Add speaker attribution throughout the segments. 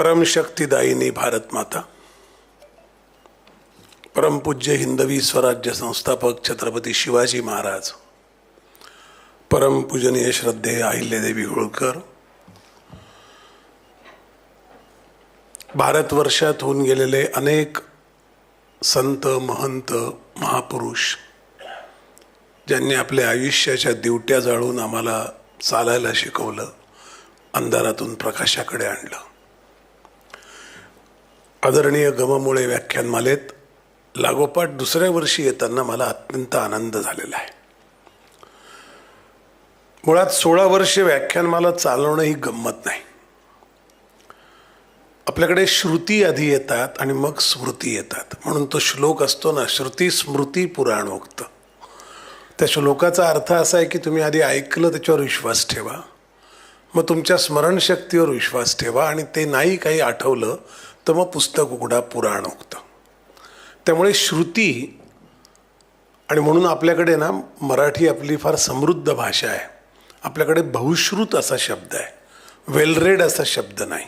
Speaker 1: परम शक्तिदायिनी भारत माता, परम पूज्य हिंदवी स्वराज्य संस्थापक छत्रपती शिवाजी महाराज, परम पूजनीय श्रद्धेय अहिल्यादेवी होळकर, भारतवर्षात होऊन गेलेले अनेक संत महंत महापुरुष ज्यांनी आपल्या आयुष्याच्या दिवट्या जाळून आम्हाला चालायला शिकवलं, अंधारातून प्रकाशाकडे आणलं. आदरणीय गममुळे व्याख्यानमालेत लागोपाठ दुसऱ्या वर्षी येताना मला अत्यंत आनंद झालेला आहे. मुळात 16 वर्षे व्याख्यानमाला चालवणं ही गंमत नाही. आपल्याकडे श्रुती आधी येतात आणि मग स्मृती येतात. म्हणून तो श्लोक असतो ना, श्रुती स्मृती पुराणोक्त. त्या श्लोकाचा अर्थ असा आहे की तुम्ही आधी ऐकलं त्याच्यावर विश्वास ठेवा, मग तुमच्या स्मरणशक्तीवर विश्वास ठेवा, आणि ते नाही काही आठवलं तर मग पुस्तक उघडा, पुराणोक्त. त्यामुळे श्रुती, आणि म्हणून आपल्याकडे ना मराठी आपली फार समृद्ध भाषा आहे. आपल्याकडे बहुश्रुत असा शब्द आहे, वेल रेड असा शब्द नाही.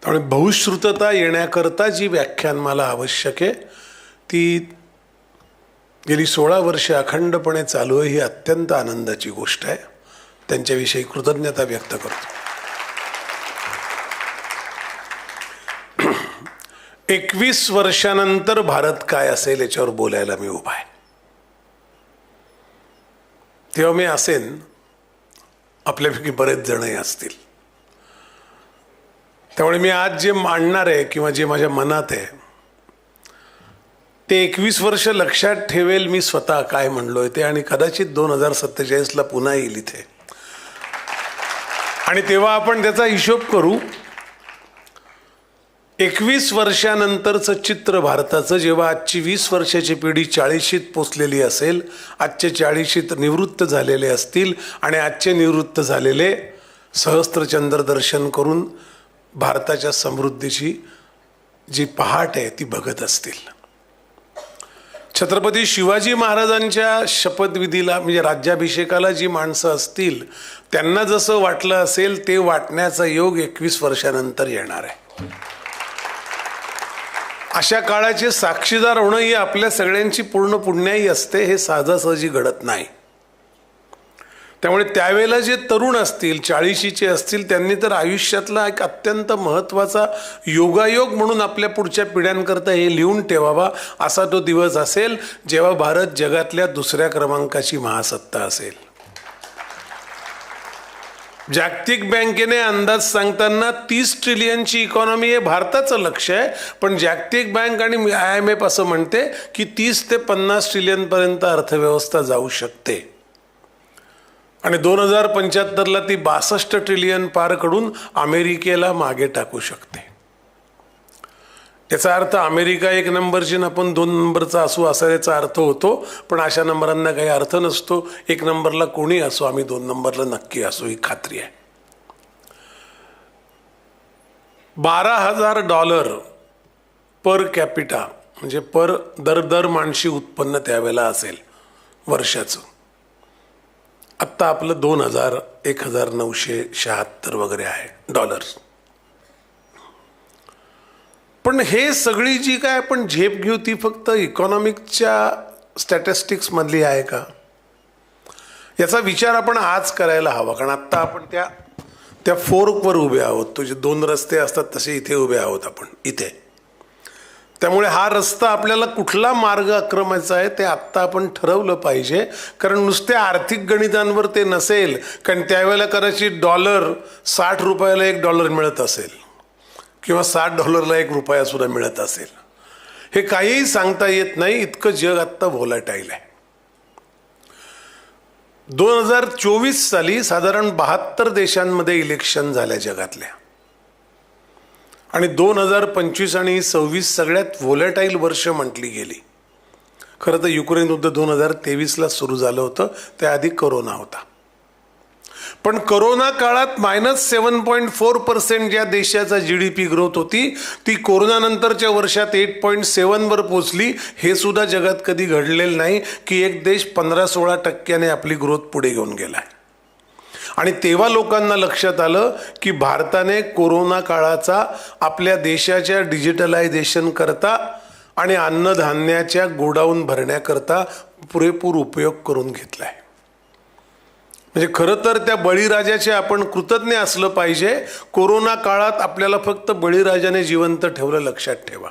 Speaker 1: त्यामुळे बहुश्रुतता येण्याकरता जी व्याख्यानमाला आवश्यक आहे ती गेली 16 वर्षे अखंडपणे चालू आहे. ही अत्यंत आनंदाची गोष्ट आहे. त्यांच्याविषयी कृतज्ञता व्यक्त करतो. 21 वर्षानंतर भारत काय असेल याच्यावर बोलायला मी उभा आहे. तेव्हा मी असेन, आपल्यापैकी बरेच जणही असतील. त्यामुळे मी आज जे मांडणार आहे किंवा जे माझ्या मनात आहे ते 21 वर्ष लक्षात ठेवेल मी स्वतः काय म्हणलोय ते, आणि कदाचित 2047ला पुन्हा येईल इथे, आणि तेव्हा आपण त्याचा हिशोब करू. 21 वर्षानंतरचं चित्र भारताचं, जेव्हा आजची 20 वर्षाची पिढी 40शीत पोचलेली असेल, आजचे 40शीत निवृत्त झालेले असतील, आणि आजचे निवृत्त झालेले सहस्त्रचंद्र दर्शन करून भारताच्या समृद्धीची जी पहाट आहे ती बघत असतील. छत्रपती शिवाजी महाराजांच्या शपथविधीला म्हणजे राज्याभिषेकाला जी माणसं असतील त्यांना जसं वाटलं असेल ते वाटण्याचा योग 21 वर्षानंतर येणार आहे. अशा काळाचे साक्षीदार होणं ही आपल्या सगळ्यांची पूर्ण पुण्याई असते. हे सहजासहजी घडत नाही. त्यामुळे त्यावेळेला जे तरुण असतील, 40शीचे असतील, त्यांनी तर आयुष्यातला एक अत्यंत महत्त्वाचा योगायोग म्हणून आपल्या पुढच्या पिढ्यांकरता हे लिहून ठेवावा. असा तो दिवस असेल जेव्हा भारत जगातल्या 2ऱ्या क्रमांकाची महासत्ता असेल. जागतिक बँकेने अंदाज सांगताना 30 ट्रिलियनची इकॉनॉमी हे भारताचं लक्ष आहे, पण जागतिक बँक आणि IMF असं म्हणते की 30 ते 50 ट्रिलियनपर्यंत अर्थव्यवस्था जाऊ शकते, आणि 2075ला ती 62 ट्रिलियन पार करून अमेरिकेला मागे टाकू शकते. याचा अर्थ अमेरिका 1 नंबरची, आपण 2 नंबरचा असू असा याचा अर्थ होतो. पण अशा नंबरांना काही अर्थ नसतो. 1 नंबरला कोणी असो, आम्ही 2 नंबरला नक्की असू, ही खात्री आहे. $12,000 पर कॅपिटा म्हणजे दर माणशी उत्पन्न त्यावेळेला असेल वर्षाचं. आत्ता आपलं 1976 वगैरे आहे डॉलर्स. पण हे सगळी जी काय आपण झेप घेऊ ती फक्त इकॉनॉमिकच्या स्टॅटिस्टिक्स मधली आहे का, याचा विचार आपण आज करायला हवा. कारण आत्ता आपण त्या फोर्कवर उभे आहोत. तो जे 2 रस्ते असतात तसे इथे उभे आहोत आपण इथे. त्यामुळे हा रस्ता आपल्याला कुठला मार्ग आक्रमायचा आहे ते आत्ता आपण ठरवलं पाहिजे. कारण नुसत्या आर्थिक गणितांवर ते नसेल. कारण त्यावेळेला कदाचित $60 1 डॉलर मिळत असेल, किंवा $60 1 रुपया सुद्धा मिळत असेल. हे काहीही सांगता येत नाही. इतकं जग आत्ता व्होलाटाईल आहे. 2024 साली साधारण 72 देशांमध्ये इलेक्शन झाल्या जगातल्या, आणि 2025 आणि 26 सगळ्यात व्होलाटाईल वर्ष म्हटली गेली. खरं तर युक्रेन युद्ध 2023ला सुरू झालं होतं, त्याआधी कोरोना होता. पण कोरोना काळात -7.4% ज्या देशाचा GDP ग्रोथ होती ती कोरोनानंतरच्या वर्षात 8.7 पोचली. हे सुद्धा जगात कधी घडलेलं नाही की एक देश 15-16% आपली ग्रोथ पुढे घेऊन गेलाय. आणि तेव्हा लोकांना लक्षात आलं की भारताने कोरोना काळाचा आपल्या देशाच्या डिजिटलायझेशन करता आणि अन्नधान्याच्या गोडाऊन भरण्याकरता पुरेपूर उपयोग करून घेतला आहे. म्हणजे खरं तर त्या बळीराजाचे आपण कृतज्ञ असलं पाहिजे. कोरोना काळात आपल्याला फक्त बळीराजाने जिवंत ठेवलं, लक्षात ठेवा.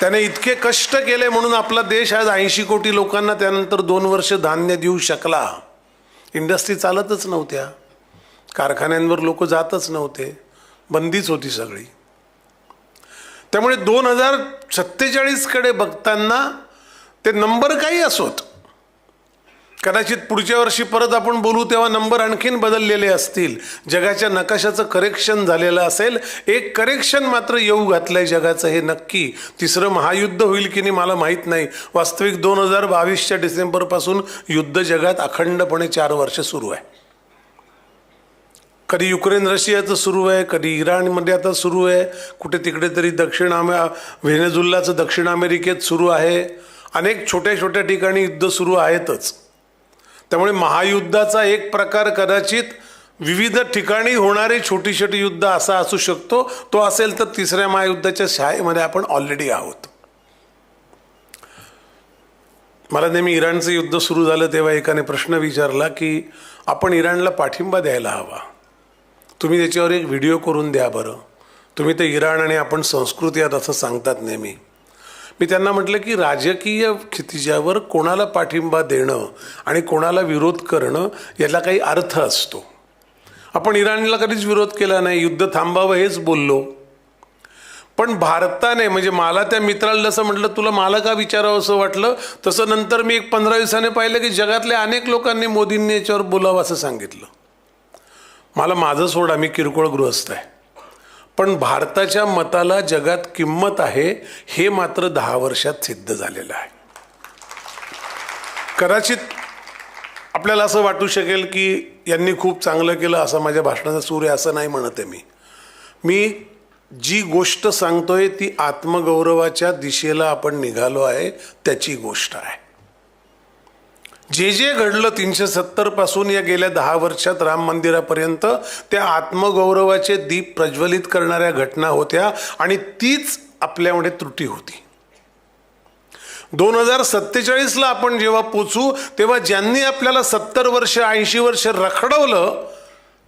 Speaker 1: त्याने इतके कष्ट केले म्हणून आपला देश आज 80 कोटी लोकांना त्यानंतर 2 वर्ष धान्य देऊ शकला. इंडस्ट्री चालतच नव्हत्या, कारखान्यांवर लोक जातच नव्हते, बंदीच होती सगळी. त्यामुळे 2047 कडे बघताना ते नंबर काही असोत, कदाचित पुढच्या वर्षी परत आपण बोलू तेव्हा नंबर आणखीन बदललेले असतील, जगाच्या नकाशाचं करेक्शन झालेलं असेल. एक करेक्शन मात्र येऊ घातलंय जगाचं, हे नक्की. 3रं महायुद्ध होईल की नाही मला माहीत नाही. वास्तविक 2022च्या डिसेंबरपासून युद्ध जगात अखंडपणे 4 वर्ष सुरू आहे. कधी युक्रेन रशियाचं सुरू आहे, कधी इराणमध्ये आता सुरू आहे, कुठे तिकडे तरी व्हेनेझुएलाचं दक्षिण अमेरिकेत सुरू आहे. अनेक छोट्या छोट्या ठिकाणी युद्ध सुरू आहेतच. त्यामुळे महायुद्धाचा एक प्रकार कदाचित विविध ठिकाणी होणारे छोटी छोटी युद्ध असा असू शकतो. तो असेल तर 3ऱ्या महायुद्धाच्या छायेमध्ये आपण ऑलरेडी आहोत. मला नेहमी इराणचं युद्ध सुरू झालं तेव्हा एकाने प्रश्न विचारला की आपण इराणला पाठिंबा द्यायला हवा, तुम्ही त्याच्यावर एक व्हिडिओ करून द्या बरं, तुम्ही तर इराण आणि आपण संस्कृती आहात असं सांगतात नेहमी. मी त्यांना म्हटलं की राजकीय क्षितिजावर कोणाला पाठिंबा देणं आणि कोणाला विरोध करणं याला काही अर्थ असतो. आपण इराणला कधीच विरोध केला नाही, युद्ध थांबावं हेच बोललो. पण भारताने, म्हणजे मला त्या मित्राला जसं म्हटलं तुला मला का विचारावं असं वाटलं, तसं नंतर मी एक 15 दिवसाने पाहिलं की जगातल्या अनेक लोकांनी मोदींनी याच्यावर बोलावं असं सांगितलं. मला माझं सोडा, मी किरकोळ गृहस्थ आहे, पण भारताच्या मताला जगात किंमत आहे हे मात्र 10 वर्षात सिद्ध झालेलं आहे. कदाचित आपल्याला असं वाटू शकेल की यांनी खूप चांगलं केलं असं माझ्या भाषणाचा सूर आहे, असं नाही म्हणत आहे. मी जी गोष्ट सांगतोय ती आत्मगौरवाच्या दिशेला आपण निघालो आहे त्याची गोष्ट आहे. जे जे घडलं 370 पासून या गेल्या 10 वर्षात राम मंदिरापर्यंत त्या आत्मगौरवाचे दीप प्रज्वलित करणाऱ्या घटना होत्या आणि तीच आपल्यामध्ये त्रुटी होती. 2047ला आपण जेव्हा पोचू तेव्हा ज्यांनी आपल्याला 70 वर्ष 80 वर्ष रखडवलं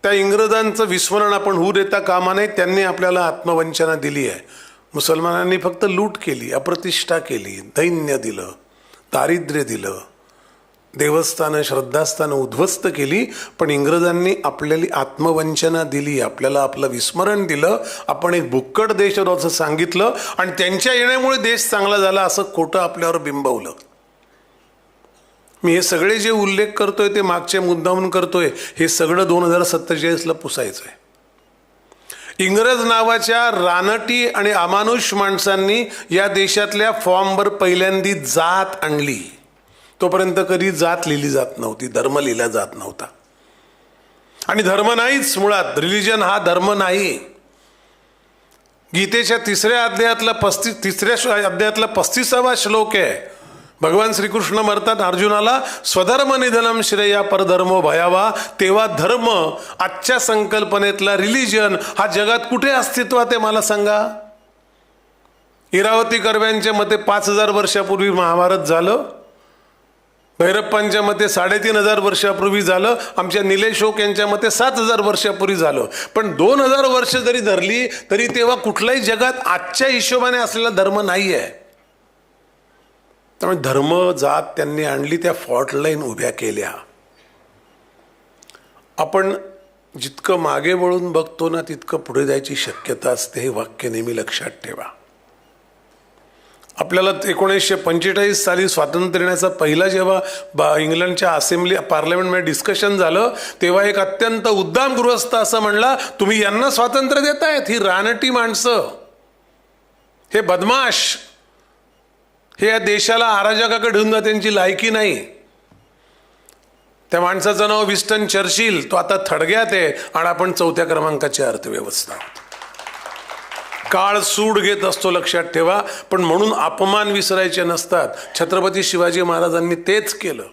Speaker 1: त्या इंग्रजांचं विस्मरण आपण होऊ देता कामा नये. त्यांनी आपल्याला आत्मवंचना दिली आहे. मुसलमानांनी फक्त लूट केली, अप्रतिष्ठा केली, दैन्य दिलं, दारिद्र्य दिलं, देवस्थानं श्रद्धास्थानं उद्ध्वस्त केली. पण इंग्रजांनी आपल्याला आत्मवंचना दिली, आपल्याला आपलं विस्मरण दिलं. आपण एक भुक्कड देश आहोत असं सांगितलं आणि त्यांच्या येण्यामुळे देश चांगला झाला असं खोटं आपल्यावर बिंबवलं. मी हे सगळे जे उल्लेख करतोय ते मागच्या मुद्दामून करतोय, हे सगळं 2047ला पुसायचं आहे. इंग्रज नावाच्या रानटी आणि अमानुष माणसांनी या देशातल्या फॉर्मवर पहिल्यांदी जात आणली. तोपर्यंत कधी जात लिहिली जात नव्हती, धर्म लिहिला जात नव्हता. आणि धर्म नाहीच मुळात, रिलिजन हा धर्म नाही. गीतेच्या 3ऱ्या अध्यायातला 35वा श्लोक आहे. भगवान श्रीकृष्ण म्हणतात अर्जुनाला, स्वधर्म निधनम श्रेया परधर्मो भयावा. तेव्हा धर्म आजच्या संकल्पनेतला रिलिजन हा जगात कुठे अस्तित्वात आहे मला सांगा. इरावती कर्व्यांच्या मते 5000 वर्षापूर्वी महाभारत झालं, भैरप्पांच्या मते 3500 वर्षापूर्वी झालं, आमच्या निलेश ओक यांच्या मते 7000 वर्षापूर्वी झालं. पण 2000 वर्ष जरी धरली तरी तेव्हा कुठल्याही जगात आजच्या हिशोबाने असलेला धर्म नाही आहे. त्यामुळे धर्म जात त्यांनी आणली, त्या फॉल्ट लाईन उभ्या केल्या. आपण जितकं मागे वळून बघतो ना तितकं पुढे जायची शक्यता असते. हे वाक्य नेहमी लक्षात ठेवा. आपल्याला 1945 साली स्वातंत्र्य देण्याचा पहिला जेव्हा इंग्लंडच्या असेंब्ली पार्लमेंटमध्ये डिस्कशन झालं तेव्हा एक अत्यंत उद्दाम गृहस्थ असं म्हणला, तुम्ही यांना स्वातंत्र्य देतायत, ही रानटी माणसं, हे बदमाश, हे या देशाला अराजकाकडे ढूंढणं त्यांची लायकी नाही. त्या माणसाचं नाव विस्टन चर्चिल, तो आता थडग्यात आहे आणि आपण 4थ्या क्रमांकाची अर्थव्यवस्था. काळ सूड घेत असतो लक्षात ठेवा, पण म्हणून अपमान विसरायचे नसतात. छत्रपती शिवाजी महाराजांनी तेच केलं.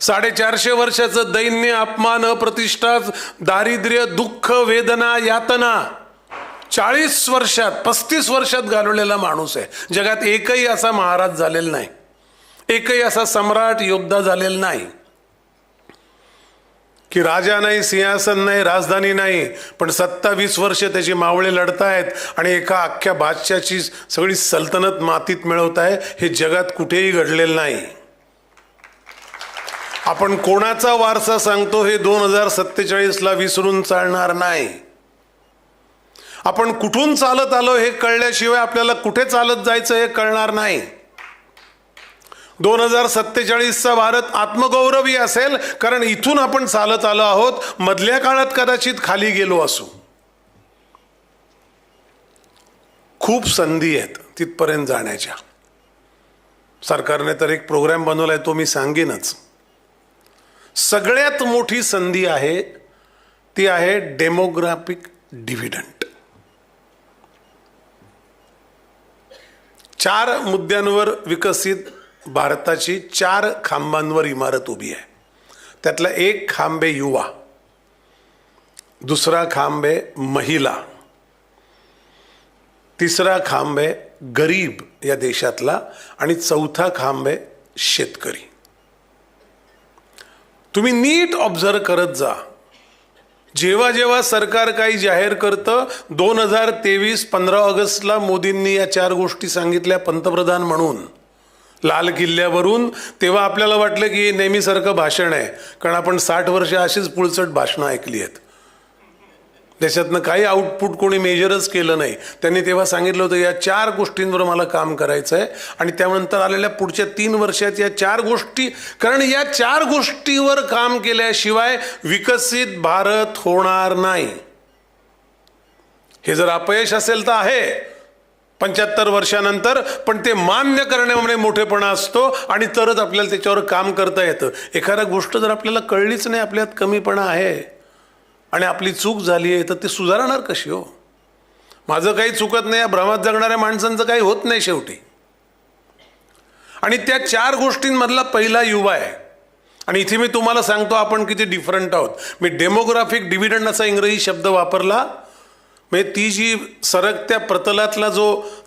Speaker 1: 450 वर्षाचं दैन्य, अपमान, अप्रतिष्ठा, दारिद्र्य, दुःख, वेदना, यातना 40 वर्षात 35 वर्षात घालवलेला माणूस आहे. जगात एकही असा महाराज झालेला नाही, एकही असा सम्राट, योद्धा झालेला नाही की राजा नाही, सिंहासन नाही, राजधानी नाही, पण 27 वर्ष त्याची मावळे लढतायत आणि एका अख्ख्या बादशाची सगळी सल्तनत मातीत मिळवत आहे. हे जगात कुठेही घडलेलं नाही. आपण कोणाचा वारसा सांगतो हे 2047ला विसरून चालणार नाही. आपण कुठून चालत आलो हे कळल्याशिवाय आपल्याला कुठे चालत जायचं हे कळणार नाही. 2047चा भारत आत्मगौरवी असेल कारण इथून आपण चालत आलो आहोत. मधल्या काळात कदाचित खाली गेलो असू. खूप संधी आहेत तिथपर्यंत जाण्याच्या. सरकारने तर एक प्रोग्राम बनवलाय, तो मी सांगेनच. सगळ्यात मोठी संधी आहे ती आहे डेमोग्राफिक डिव्हिडंड. 4 मुद्द्यांवर विकसित भारताची 4 खांबांवर इमारत उभी आहे. त्यातला एक खांब आहे युवा, दुसरा खांब आहे महिला, तिसरा खांब आहे गरीब या देशातला आणि चौथा खांब आहे शेतकरी. तुम्ही नीट ऑब्झर्व करत जा. जेव्हा जेव्हा सरकार काही जाहीर करतं, 2023 15 ऑगस्टला मोदींनी या 4 गोष्टी सांगितल्या पंतप्रधान म्हणून लाल किल्ल्यावरून, तेव्हा आपल्याला वाटलं की नेहमीसारखं भाषण आहे, कारण आपण 60 वर्ष अशीच पुळचट भाषणं ऐकली आहेत. त्याच्यातनं काही आउटपुट कोणी मेजरच केलं नाही. त्यांनी तेव्हा सांगितलं होतं या 4 गोष्टींवर मला काम करायचं आहे आणि त्यानंतर आलेल्या पुढच्या 3 वर्षात या 4 गोष्टी, कारण या 4 गोष्टीवर काम केल्याशिवाय विकसित भारत होणार नाही. हे जर अपयश असेल तर आहे 75 वर्षानंतर, पण ते मान्य करण्यामध्ये मोठेपणा असतो आणि तरच आपल्याला त्याच्यावर काम करता येतं. एखाद्या गोष्ट जर आपल्याला कळलीच नाही, आपल्यात कमीपणा आहे आणि आपली चूक झाली आहे, तर ते सुधारणार कशी हो? माझं काही चुकत नाही या भ्रमात जगणाऱ्या माणसांचं काही होत नाही शेवटी. आणि त्या 4 गोष्टींमधला पहिला युवा आहे. आणि इथे मी तुम्हाला सांगतो आपण किती डिफरंट आहोत. मी डेमोग्राफिक डिव्हिडंड असा इंग्रजी शब्द वापरला. म्हणजे ती जी सरकत्या प्रतलातला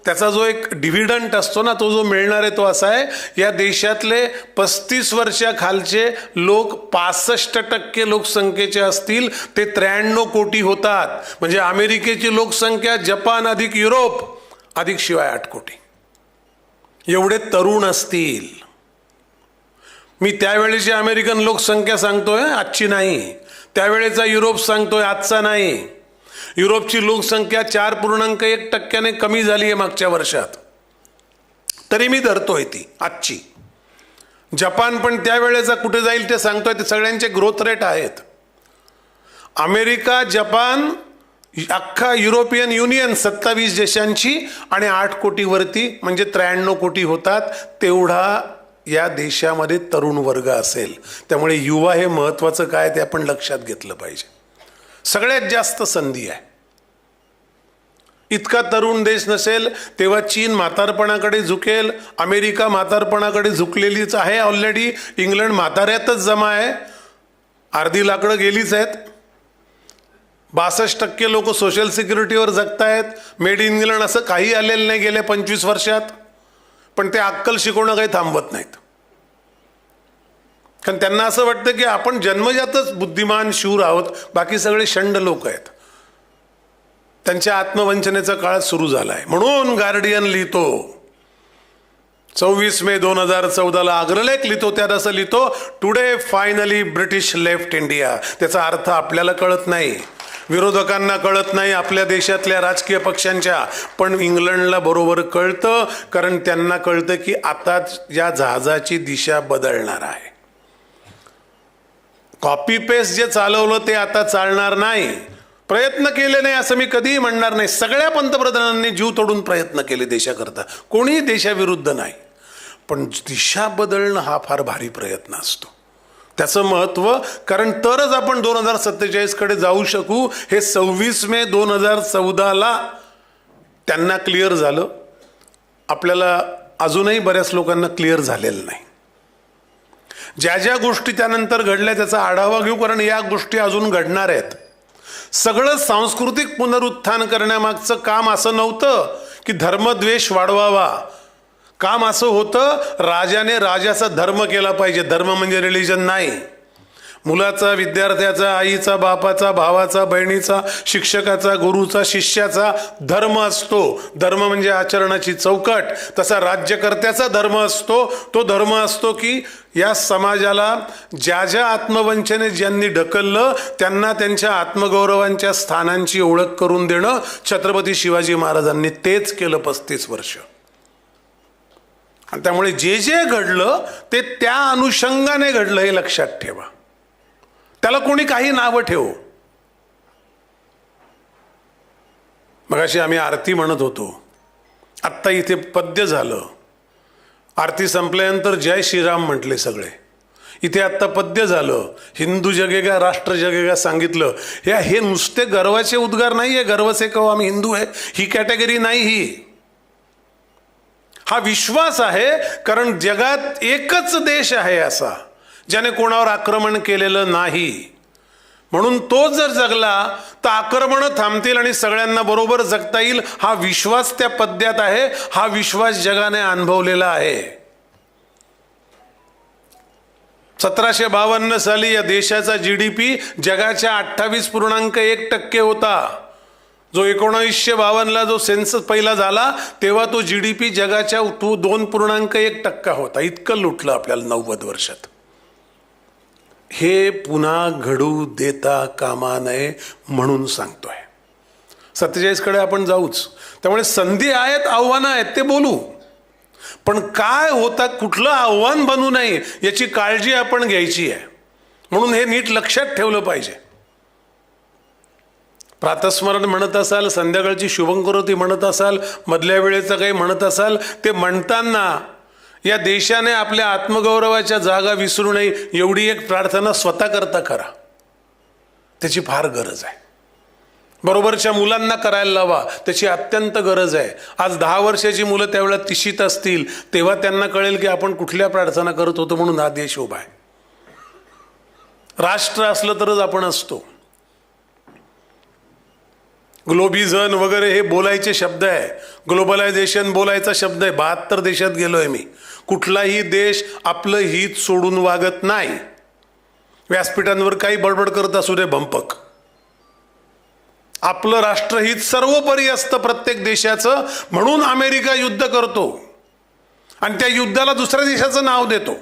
Speaker 1: त्याचा जो एक डिव्हिडंट असतो ना, तो जो मिळणार आहे तो असा आहे, या देशातले 35 वर्षाखालचे लोक 65% लोकसंख्येचे असतील, ते 93 कोटी होतात. म्हणजे अमेरिकेची लोकसंख्या जपान अधिक युरोप अधिक शिवाय 8 कोटी एवढे तरुण असतील. मी त्यावेळेची अमेरिकन लोकसंख्या सांगतोय, आजची नाही. त्यावेळेचा युरोप सांगतोय, आजचा नाही. युरोपची लोकसंख्या 4.1% कमी झाली आहे मागच्या वर्षात, तरी मी धरतोय ती आजची. जपान पण त्यावेळेचा कुठे जाईल ते सांगतोय, ते सगळ्यांचे ग्रोथ रेट आहेत. अमेरिका, जपान, अख्खा युरोपियन युनियन 27 देशांची आणि 8 कोटीवरती म्हणजे 93 कोटी होतात. तेवढा या देशामध्ये तरुण वर्ग असेल. त्यामुळे युवा हे महत्वाचं काय ते आपण लक्षात घेतलं पाहिजे. सगळ्यात जास्त संधी आहे. इतका तरुण देश नसेल तेव्हा चीन म्हातारपणाकडे झुकेल, अमेरिका म्हातारपणाकडे झुकलेलीच आहे ऑलरेडी, इंग्लंड म्हाताऱ्यातच जमा आहे, अर्धी लाकडं गेलीच आहेत. 62% लोक सोशल सिक्युरिटीवर जगतायत. मेड इन इंग्लंड असं काही आलेलं नाही गेल्या 25 वर्षात. पण ते अक्कल शिकवणं काही थांबवत नाहीत, कारण त्यांना असं वाटतं की आपण जन्मजातच बुद्धिमान शूर आहोत, बाकी सगळे शंड लोक आहेत. त्यांच्या आत्मवंचनेचा काळ सुरू झालाय. म्हणून गार्डियन लिहितो 24 मे 2014ला अग्रलेख लिहितो, त्यात असं लिहितो, today finally British left India. त्याचा अर्थ आपल्याला कळत नाही, विरोधकांना कळत नाही, आपल्या देशातल्या राजकीय पक्षांच्या, पण इंग्लंडला बरोबर कळतं, कारण त्यांना कळतं की आता या जहाजाची दिशा बदलणार आहे. कॉपी पेस्ट जे चालवलं ते आता चालणार नाही. प्रयत्न केले नाही असं मी कधीही म्हणणार नाही. सगळ्या पंतप्रधानांनी जीव तोडून प्रयत्न केले देशाकरता, कोणीही देशाविरुद्ध नाही. पण दिशा बदलणं हा फार भारी प्रयत्न असतो. त्याचं महत्त्व, कारण तरच आपण 2047 कडे जाऊ शकू. हे 26 मे 2014ला त्यांना क्लिअर झालं. आपल्याला अजूनही बऱ्याच लोकांना क्लिअर झालेलं नाही. ज्या ज्या गोष्टी त्यानंतर घडल्या त्याचा आढावा घेऊ, कारण या गोष्टी अजून घडणार आहेत. सगळं सांस्कृतिक पुनरुत्थान करण्यामागचं काम असं नव्हतं की धर्मद्वेष वाढवावा. काम असं होतं, राजाने राजाचा धर्म केला पाहिजे. धर्म म्हणजे रिलिजन नाही. मुलाचा, विद्यार्थ्याचा, आईचा, बापाचा, भावाचा, बहिणीचा, शिक्षकाचा, गुरुचा, शिष्याचा धर्म असतो. धर्म म्हणजे आचरणाची चौकट. तसा राज्यकर्त्याचा धर्म असतो. तो धर्म असतो की या समाजाला ज्या ज्या आत्मवंचने ज्यांनी ढकललं त्यांना त्यांच्या आत्मगौरवांच्या स्थानांची ओळख करून देणं. छत्रपती शिवाजी महाराजांनी तेच केलं 35 वर्ष. आणि त्यामुळे जे जे घडलं ते त्या अनुषंगाने घडलं हे लक्षात ठेवा. त्याला कोणी काही नावं ठेवो. मगाशी आम्ही आरती म्हणत होतो, आत्ता इथे पद्य झालं. आरती संपल्यानंतर जय श्रीराम म्हटले सगळे. इथे आत्ता पद्य झालं, हिंदू जगेगा राष्ट्र जगेगा सांगितलं. हे नुसते गर्वाचे उद्गार नाही आहे. गर्व से कहो आम्ही हिंदू आहे ही कॅटेगरी नाही. हा विश्वास आहे, कारण जगात एकच देश आहे असा ज्याने कोणावर आक्रमण केलेलं नाही. म्हणून तो जर जगला तर आक्रमणं थांबतील आणि सगळ्यांना बरोबर जगता येईल. हा विश्वास त्या पद्यात आहे. हा विश्वास जगाने अनुभवलेला आहे. 1752 साली या देशाचा GDP जगाच्या 28.1% होता. जो 1952ला जो सेन्सस पहिला झाला तेव्हा तो GDP जगाच्या 2.1% होता. इतकं लुटलं आपल्याला 90 वर्षात. हे पुन्हा घडू देता कामा नये म्हणून सांगतोय. 47 कडे आपण जाऊच. त्यामुळे संधी आहेत, आव्हानं आहेत, ते बोलू. पण काय होता, कुठलं आव्हान बनू नये याची काळजी आपण घ्यायची आहे. म्हणून हे नीट लक्षात ठेवलं पाहिजे. प्रातस्मरण म्हणत असाल, संध्याकाळची शुभंकरोती म्हणत असाल, मधल्या वेळेचं काही म्हणत असाल, ते म्हणताना या देशाने आपल्या आत्मगौरवाच्या जागा विसरू नये एवढी एक प्रार्थना स्वतः करता करा. त्याची फार गरज आहे. बरोबरच्या मुलांना करायला लावा, त्याची अत्यंत गरज आहे. आज 10 वर्षाची मुलं त्यावेळेला 30शीत असतील तेव्हा त्यांना कळेल की आपण कुठल्या प्रार्थना करत होतो म्हणून हा देश उभा आहे. राष्ट्र असलं तरच आपण असतो. ग्लोबिझन वगैरे हे बोलायचे शब्द आहे. ग्लोबलायझेशन बोलायचा शब्द आहे. 72 देशात गेलोय मी. कुठलाही देश आपलं हित सोडून वागत नाही. व्यासपीठांवर काही बडबड करत असू दे भंपक. आपलं राष्ट्रहित सर्वोपरी असतं प्रत्येक देशाचं. म्हणून अमेरिका युद्ध करतो आणि त्या युद्धाला दुसऱ्या देशाचं नाव देतो.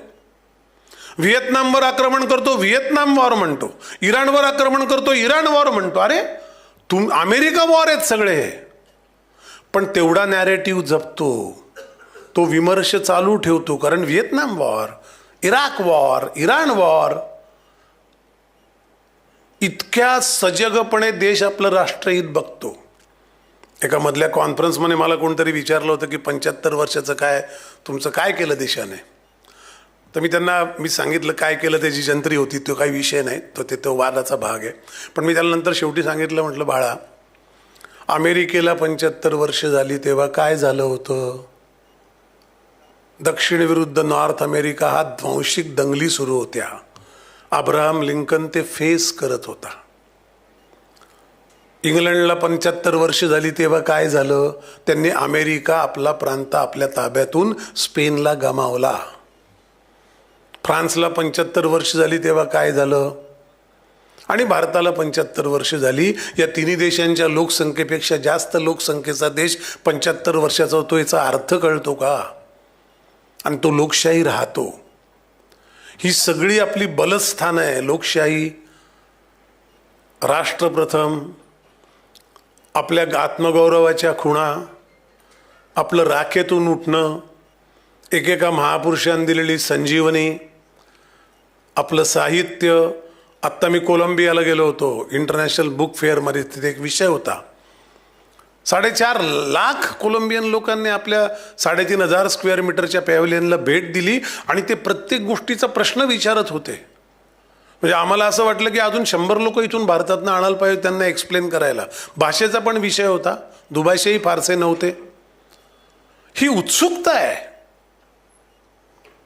Speaker 1: व्हिएतनामवर आक्रमण करतो, व्हिएतनाम वॉर म्हणतो. इराणवर आक्रमण करतो, इराण वॉर म्हणतो. अरे अमेरिका वॉर आहेत सगळे. पण तेवढा नॅरेटिव्ह जपतो, तो विमर्श चालू ठेवतो. कारण Vietnam war, Iraq war, Iran war, इतक्या सजगपणे देश आपलं राष्ट्रहित बघतो. एका मधल्या कॉन्फरन्समध्ये मला कोणतरी विचारलं होतं की 75 वर्षाचं काय तुमचं काय केलं देशाने. तर मी सांगितलं काय केलं, त्याची जंत्री होती, तो काही विषय नाही, तो वादाचा भाग आहे. पण मी त्याला नंतर शेवटी सांगितलं, म्हटलं बाळा, अमेरिकेला 75 वर्ष झाली तेव्हा काय झालं होतं. दक्षिण विरुद्ध नॉर्थ अमेरिका हा ध्वंसिक दंगली सुरू होत्या. अब्राहम लिंकन ते फेस करत होता. इंग्लंडला 75 वर्ष झाली तेव्हा काय झालं, त्यांनी अमेरिका आपला प्रांत आपल्या ताब्यातून स्पेनला गमावला. फ्रान्सला 75 वर्ष झाली तेव्हा काय झालं, आणि भारताला 75 वर्ष झाली. या तिन्ही देशांच्या लोकसंख्येपेक्षा जास्त लोकसंख्येचा देश 75 वर्षाचा होतो. याचा अर्थ कळतो का. आणि तो लोकशाही राहतो. ही सगळी आपली बलस्थानं आहे. लोकशाही, राष्ट्रप्रथम, आपल्या आत्मगौरवाच्या खुणा, आपलं राखेतून उठणं, एकेका महापुरुषांनी दिलेली संजीवनी, आपलं साहित्य. आत्ता मी कोलंबियाला गेलो होतो इंटरनॅशनल बुक फेअरमध्ये. तिथे एक विषय होता. 4.5 लाख कोलंबियन लोकांनी आपल्या 3,500 स्क्वेअर मीटरच्या पॅव्हलियनला भेट दिली आणि ते प्रत्येक गोष्टीचा प्रश्न विचारत होते. म्हणजे आम्हाला असं वाटलं की अजून 100 लोक इथून भारतातनं आणायला पाहिजे त्यांना एक्सप्लेन करायला. भाषेचा पण विषय होता. दुभाषेही फारसे नव्हते. ही उत्सुकता आहे,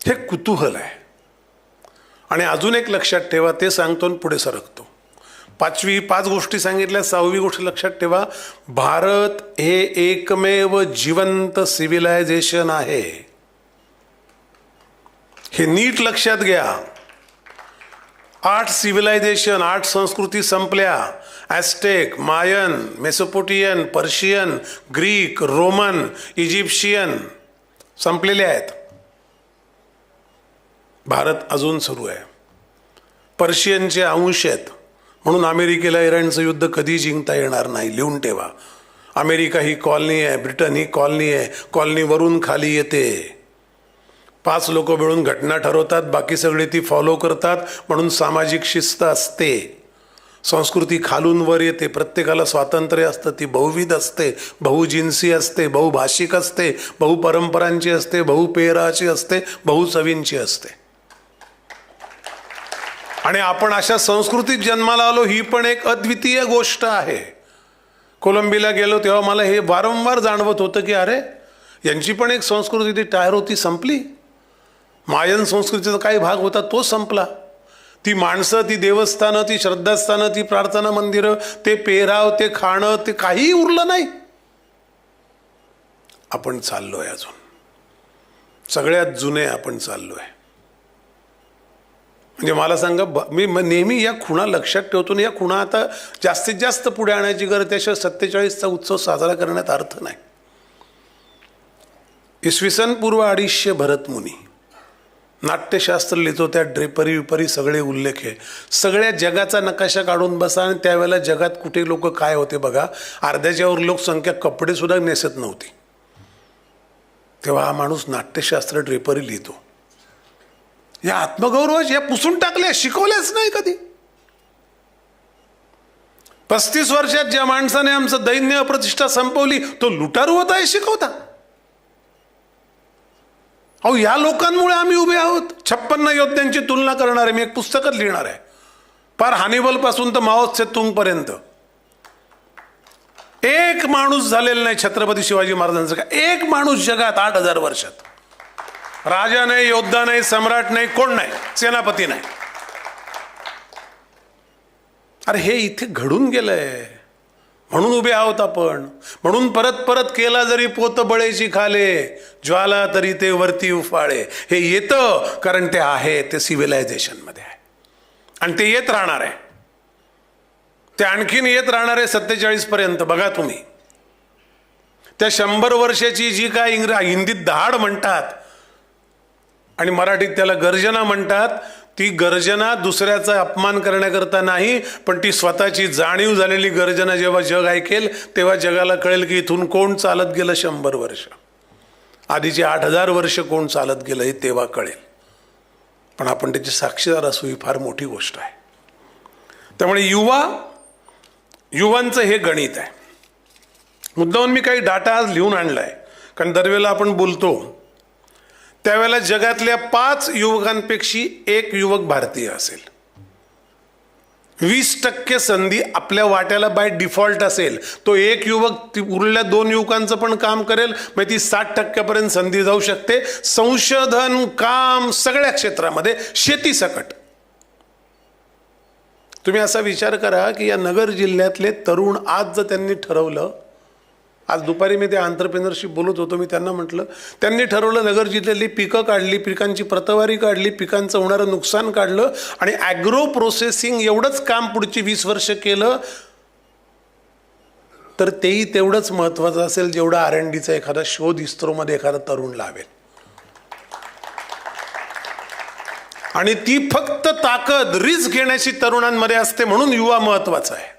Speaker 1: हे कुतूहल आहे. आणि अजून एक लक्षात ठेवा, ते सांगतो आणि पुढे सरकतो. 5 गोष्टी सांगितल्या. 6वी गोष्ट लक्षात ठेवा, भारत हे एकमेव जिवंत सिव्हिलायझेशन आहे. हे नीट लक्षात घ्या. 8 सिव्हिलायझेशन, 8 संस्कृती संपल्या. ॲस्टेक, मायन, मेसोपोटियन, पर्शियन, ग्रीक, रोमन, इजिप्शियन संपलेले आहेत. भारत अजून सुरू आहे. पर्शियनचे अंश आहेत, म्हणून अमेरिकेला इराणचं युद्ध कधी जिंकता येणार नाही. लिहून ठेवा. अमेरिका ही कॉलनी आहे, ब्रिटन ही कॉलनी आहे. कॉलनीवरून खाली येते. 5 लोक मिळून घटना ठरवतात, बाकी सगळे ती फॉलो करतात. म्हणून सामाजिक शिस्त असते. संस्कृती खालून वर येते. प्रत्येकाला स्वातंत्र्य असतं. ती बहुविध असते, बहुजिन्सी असते, बहुभाषिक असते, बहुपरंपरांची असते, बहुपेहराची असते, बहुचवींची असते. आणि आपण अशा संस्कृतीत जन्माला आलो, ही पण एक अद्वितीय गोष्ट आहे. कोलंबियाला गेलो तेव्हा मला हे वारंवार जाणवत होतं की अरे, यांची पण एक संस्कृती, ती टायरो, ती संपली. मायन संस्कृतीचा काही भाग होता तो संपला. ती माणसं, ती देवस्थानं, ती श्रद्धास्थानं, ती प्रार्थना मंदिरं, ते पेहराव, ते खाणं, ते काहीही उरलं नाही. आपण चाललोय अजून. सगळ्यात जुने आपण चाललोय. म्हणजे मला सांगा, मी नेहमी या खुणा लक्षात ठेवतो ना. या खुणा आता जास्तीत जास्त पुढे आणायची गरज. त्याशिवाय 47चा उत्सव साजरा करण्यात अर्थ नाही. इसवी सन पूर्व 250 भरतमुनी नाट्यशास्त्र लिहितो. त्या ड्रेपरी विपरी सगळे उल्लेख आहे. सगळ्या जगाचा नकाशा काढून बसा आणि त्यावेळेला जगात कुठे लोक काय होते बघा. अर्ध्याच्यावर लोकसंख्या कपडे सुद्धा नेसत नव्हती. तेव्हा हा माणूस नाट्यशास्त्र ड्रेपरी लिहितो. या आत्मगौरवाच या पुसून टाकल्या, शिकवल्याच नाही कधी. 35 वर्षात ज्या माणसाने आमचं दैन्य अप्रतिष्ठा संपवली, तो लुटारू होता हे शिकवता. अहो, या लोकांमुळे आम्ही उभे आहोत. 56 योद्ध्यांची तुलना करणार आहे मी, एक पुस्तकच लिहिणार आहे. पार हानिबल पासून तर माओ त्से-तुंग पर्यंत एक माणूस झालेला नाही छत्रपती शिवाजी महाराजांचा. का एक माणूस जगात 8000 वर्षात. राजा नाही, योद्धा नाही, सम्राट नाही, कोण नाही, सेनापती नाही. अरे हे इथे घडून गेलंय, म्हणून उभे आहोत आपण. म्हणून परत परत केला जरी पोत बळेची खाले, ज्वाला तरी ते वरती उफाळे. हे येतं कारण ते आहे, ते सिव्हिलायझेशन मध्ये आहे आणि ते येत राहणार आहे. ते आणखीन येत राहणार आहे 47 पर्यंत. बघा तुम्ही, त्या 100 वर्षाची जी काय हिंदीत दहाड म्हणतात आणि मराठीत त्याला गर्जना म्हणतात, ती गर्जना दुसऱ्याचा अपमान करण्याकरता नाही, पण ती स्वतःची जाणीव झालेली गर्जना जेव्हा जग ऐकेल तेव्हा जगाला कळेल की इथून कोण चालत गेलं 100 वर्ष. आधीचे 8000 वर्ष कोण चालत गेलं हे तेव्हा कळेल. पण आपण त्याची साक्षीदार असू, ही फार मोठी गोष्ट आहे. त्यामुळे युवांचं हे गणित आहे. मुद्दाहून मी काही डाटा आज लिहून आणलाय, कारण दरवेळेला आपण बोलतो त्यावेळेला जगातल्या 5 युवकांपैकी 1 युवक भारतीय असेल. 20% संधी आपल्या वाट्याला बाय डिफॉल्ट असेल. तो 1 युवक उरलेल्या 2 युवकांचं पण काम करेल, मग ती 60% संधी जाऊ शकते. संशोधन, काम, सगळ्या क्षेत्रामध्ये, शेती सकट. तुम्ही असा विचार करा की या नगर जिल्ह्यातले तरुण आज जर त्यांनी ठरवलं, आज दुपारी मी त्या एंटरप्रेन्योरशिप बोलत होतो, मी त्यांना म्हटलं, त्यांनी ठरवलं नगर जिल्ह्यातली पिकं काढली, पिकांची प्रतवारी काढली, पिकांचं होणारं नुकसान काढलं आणि ॲग्रो प्रोसेसिंग एवढंच काम पुढची 20 वर्ष केलं, तर तेही तेवढंच महत्त्वाचं असेल जेवढा R&Dचा एखादा शोध इस्रोमध्ये एखादा तरुण लावेल. आणि ती फक्त ताकद रिस्क घेण्याची तरुणांमध्ये असते, म्हणून युवा महत्त्वाचा आहे.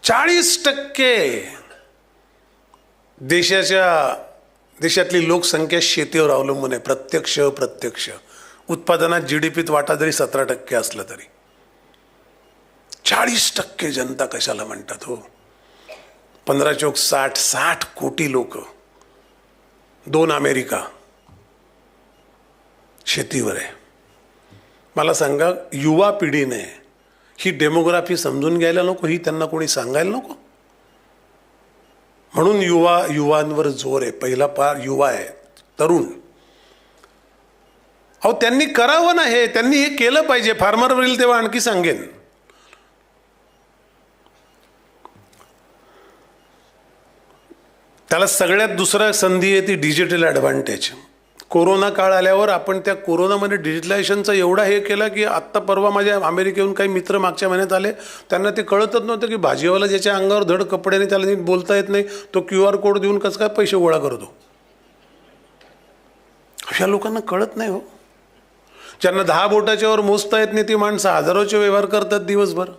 Speaker 1: 40% देशातली लोकसंख्या शेतीवर अवलंबून आहे. प्रत्यक्ष अप्रत्यक्ष. उत्पादनात GDPत वाटा जरी 17% असलं तरी 40% जनता कशाला म्हणतात हो. 15 चौक 60 कोटी लोक, 2 अमेरिका शेतीवर आहे. मला सांगा, युवा पिढीने ही डेमोग्राफी समजून घ्यायला नको, ही त्यांना कोणी सांगायला नको. म्हणून युवांवर जोर आहे. पहिला पार युवा आहे, तरुण. अहो त्यांनी करावं ना, हे त्यांनी हे केलं पाहिजे. फार्मर होईल तेव्हा आणखी सांगेन. त्याला सगळ्यात दुसरा संधी आहे ती डिजिटल ॲडव्हान्टेज. कोरोना काळ आल्यावर आपण त्या कोरोनामध्ये डिजिटलायझेशनचा एवढा हे केला की आत्ता परवा माझ्या अमेरिकेहून काही मित्र मागच्या महिन्यात आले, त्यांना ते कळतच नव्हतं की भाजीवाला ज्याच्या अंगावर धड कपड्याने त्याला नीट बोलता येत नाही, तो QR कोड देऊन कसं काय पैसे गोळा करतो. अशा लोकांना कळत नाही हो. ज्यांना 10 बोटाच्या वर मोजता येत नाही ती माणसं हजारोचे व्यवहार करतात दिवसभर.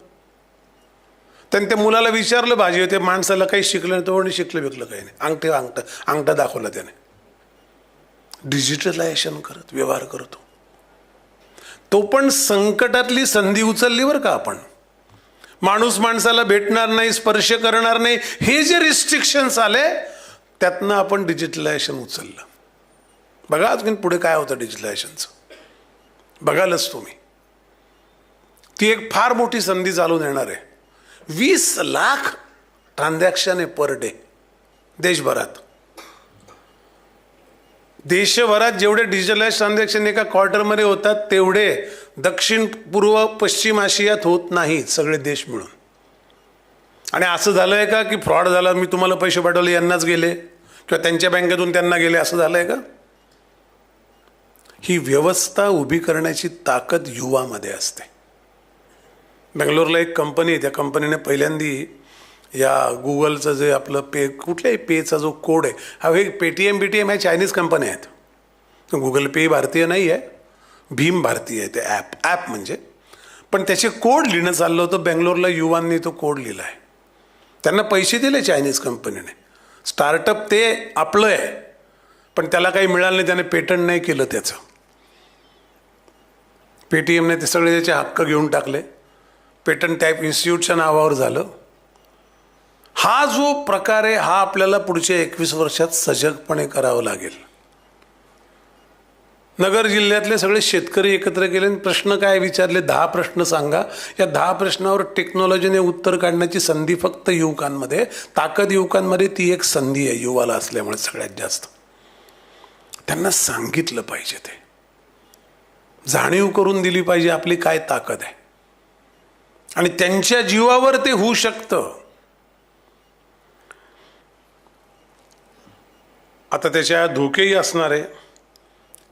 Speaker 1: त्यांनी त्या मुलाला विचारलं भाजी होते, माणसाला काही शिकलं नाही, तो शिकलं बिकलं काही नाही, अंगठा दाखवला त्याने. डिजिटलायझेशन करत व्यवहार करतो तो. पण संकटातली संधी उचलली बरं का आपण. माणूस माणसाला भेटणार नाही, स्पर्श करणार नाही, हे जे रिस्ट्रिक्शन्स आले त्यातनं आपण डिजिटलायझेशन उचललं. बघा अजून पुढे काय होतं डिजिटलायझेशनचं, बघालच तुम्ही. ती एक फार मोठी संधी चालून येणार आहे. 20 लाख ट्रान्झॅक्शन आहे पर डे देशभरात. देशभरात जेवढे डिजिटलाइज ट्रान्झॅक्शन एका क्वार्टरमध्ये होतात तेवढे दक्षिण पूर्व पश्चिम आशियात होत नाहीत, सगळे देश मिळून. आणि असं झालंय का की फ्रॉड झाला, मी तुम्हाला पैसे पाठवले यांनाच गेले किंवा त्यांच्या बँकेतून त्यांना गेले, असं झालंय का? ही व्यवस्था उभी करण्याची ताकद युवामध्ये असते. बेंगलोरला एक कंपनी आहे, त्या कंपनीने पहिल्यांदी या गुगलचं जे आपलं कुठल्याही पेचा जो कोड आहे, हा हे पेटीएम ह्या चायनीज कंपन्या आहेत. गुगल पे भारतीय नाही आहे, भीम भारतीय आहे ते ॲप म्हणजे. पण त्याचे कोड लिहिणं चाललं होतं बेंगलोरला, युवांनी तो कोड लिहिला आहे. त्यांना पैसे दिले चायनीज कंपनीने. स्टार्टअप ते आपलं आहे पण त्याला काही मिळालं नाही, त्याने पेटंट नाही केलं त्याचं. पेटीएमने ते सगळे त्याचे हक्क घेऊन टाकले, पेटंट टाईप इन्स्टिट्यूटच्या नावावर झालं. हा जो प्रकार आहे हा आपल्याला पुढच्या 21 वर्षात सजगपणे करावं लागेल. नगर जिल्ह्यातले सगळे शेतकरी एकत्र केले, प्रश्न काय विचारले, 10 प्रश्न सांगा. या 10 प्रश्नावर टेक्नॉलॉजीने उत्तर काढण्याची संधी फक्त युवकांमध्ये, ताकद युवकांमध्ये, ती एक संधी आहे युवाला असल्यामुळे सगळ्यात जास्त. त्यांना सांगितलं पाहिजे, ते जाणीव करून दिली पाहिजे आपली काय ताकद आहे आणि त्यांच्या जीवावर ते होऊ शकतं. आता त्याच्या धोकेही असणार आहे.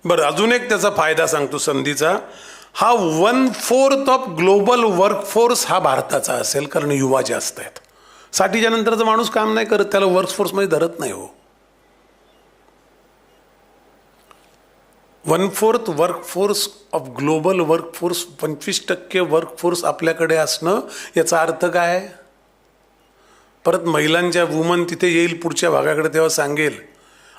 Speaker 1: बरं, अजून एक त्याचा फायदा सांगतो संधीचा. हा 1/4 ऑफ ग्लोबल वर्कफोर्स हा भारताचा असेल, कारण युवा जास्त आहेत. 60च्या नंतरचा माणूस काम नाही करत, त्याला वर्कफोर्समध्ये धरत नाही हो. 1/4 workforce of global workforce, 25% workforce आपल्याकडे असणं, याचा अर्थ काय? परत महिलांच्या वुमन तिथे येईल पुढच्या भागाकडे तेव्हा सांगेल.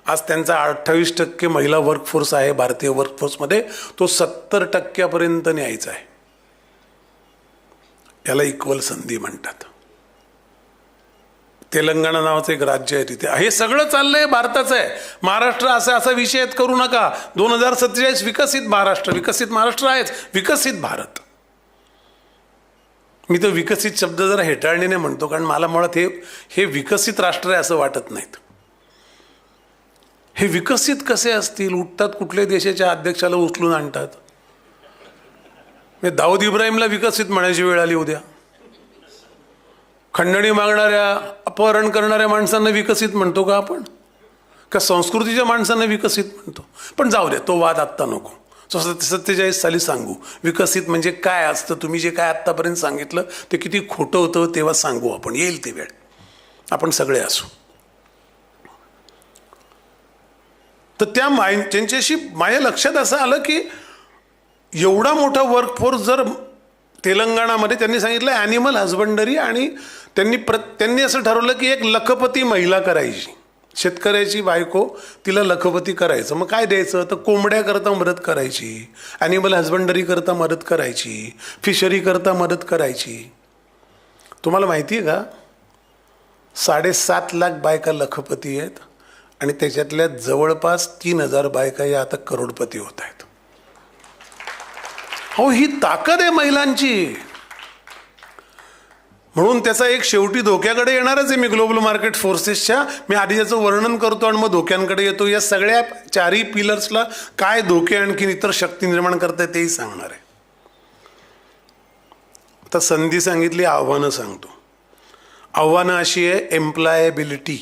Speaker 1: आज त्यांचा 28% महिला वर्कफोर्स आहे भारतीय वर्कफोर्समध्ये, तो 70% न्यायचा आहे. याला इक्वल संधी म्हणतात. तेलंगणा नावाचं एक राज्य आहे तिथे. हे सगळं चाललंय भारताचं आहे. महाराष्ट्र असा विषय करू नका. 2047 विकसित महाराष्ट्र, विकसित महाराष्ट्र आहेच, विकसित भारत. मी तो विकसित शब्द जरा हेटाळणीने म्हणतो, कारण मला मुळात हे विकसित राष्ट्र आहे असं वाटत नाहीत. हे विकसित कसे असतील? उठतात कुठल्या देशाच्या अध्यक्षाला उचलून आणतात. दाऊद इब्राहिमला विकसित म्हणायची वेळ आली उद्या. खंडणी मागणाऱ्या, अपहरण करणाऱ्या माणसांना विकसित म्हणतो का आपण? का संस्कृतीच्या माणसांना विकसित म्हणतो? पण जाऊ दे, तो वाद आत्ता नको. 47 साली सांगू विकसित म्हणजे काय असतं. तुम्ही जे काय आत्तापर्यंत सांगितलं ते किती खोटं होतं तेव्हा सांगू आपण. येईल ती वेळ, आपण सगळे असू. तर त्यांच्याशी माझ्या लक्षात असं आलं की एवढा मोठा वर्कफोर्स जर तेलंगणामध्ये, त्यांनी सांगितलं ॲनिमल हजबंडरी, आणि त्यांनी असं ठरवलं की एक लखपती महिला करायची. शेतकऱ्याची बायको, तिला लखपती करायचं. मग काय द्यायचं? तर कोंबड्या करता मदत करायची, ॲनिमल हजबंडरी करता मदत करायची, फिशरी करता मदत करायची. तुम्हाला माहिती आहे का 7.5 लाख बायका लखपती आहेत आणि त्याच्यातल्या जवळपास 3,000 बायका या आता करोडपती होत आहेत. हो, ही ताकद आहे महिलांची. म्हणून त्याचा एक शेवटी धोक्याकडे येणारच आहे. मी ग्लोबल मार्केट फोर्सेसच्या मी आधी याचं वर्णन करतो आणि मग धोक्यांकडे येतो. या सगळ्या चारही पिलर्सला काय धोके आणखी इतर शक्ती निर्माण करताय तेही सांगणार आहे. आता संधी सांगितली, आव्हानं सांगतो. आव्हानं अशी आहे, एम्प्लॉयबिलिटी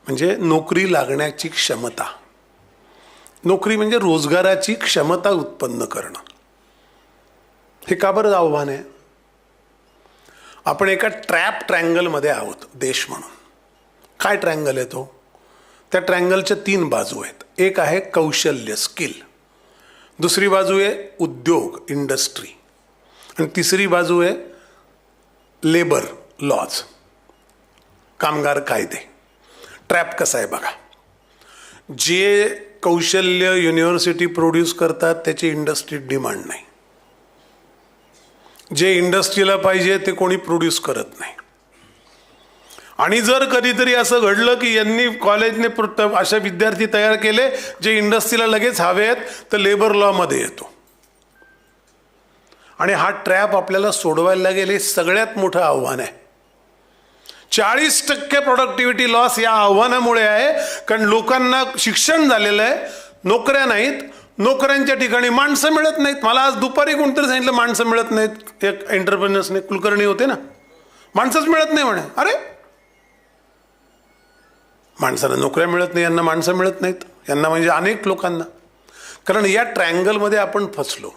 Speaker 1: म्हणजे नोकरी लागण्याची क्षमता. नोकरी म्हणजे रोजगाराची क्षमता उत्पन्न करणं. हे का बरं आव्हान आहे? आपण एका ट्रँगलमध्ये आहोत देश म्हणून. काय ट्रँगल आहे तो? त्या ट्रँगलच्या 3 बाजू आहेत. एक आहे कौशल्य, स्किल. दुसरी बाजू आहे उद्योग, इंडस्ट्री. आणि तिसरी बाजू आहे लेबर लॉज, कामगार कायदे. ट्रॅप कसा आहे बघा. जे कौशल्य युनिव्हर्सिटी प्रोड्यूस करतात त्याची इंडस्ट्रीत डिमांड नाही. जे इंडस्ट्रीला पाहिजे ते कोणी प्रोड्यूस करत नाही. आणि जर कधीतरी असं घडलं की यांनी कॉलेजने अशा विद्यार्थी तयार केले जे इंडस्ट्रीला लगेच हवे आहेत, तर लेबर लॉमध्ये येतो. आणि हा ट्रॅप आपल्याला सोडवायला लागेल. हे सगळ्यात मोठं आव्हान आहे. 40% प्रोडक्टिव्हिटी लॉस या आव्हानामुळे आहे. कारण लोकांना शिक्षण झालेलं आहे, नोकऱ्या नाहीत, नोकऱ्यांच्या ठिकाणी माणसं मिळत नाहीत. मला आज दुपारी कोणतरी सांगितलं माणसं मिळत नाहीत. एक एंटरप्रेन्योर्सने, कुलकर्णी होते ना, माणसंच मिळत नाही म्हणे. अरे माणसांना नोकऱ्या मिळत नाही, यांना माणसं मिळत नाहीत, यांना म्हणजे अनेक लोकांना. कारण या ट्रँगलमध्ये आपण फसलो.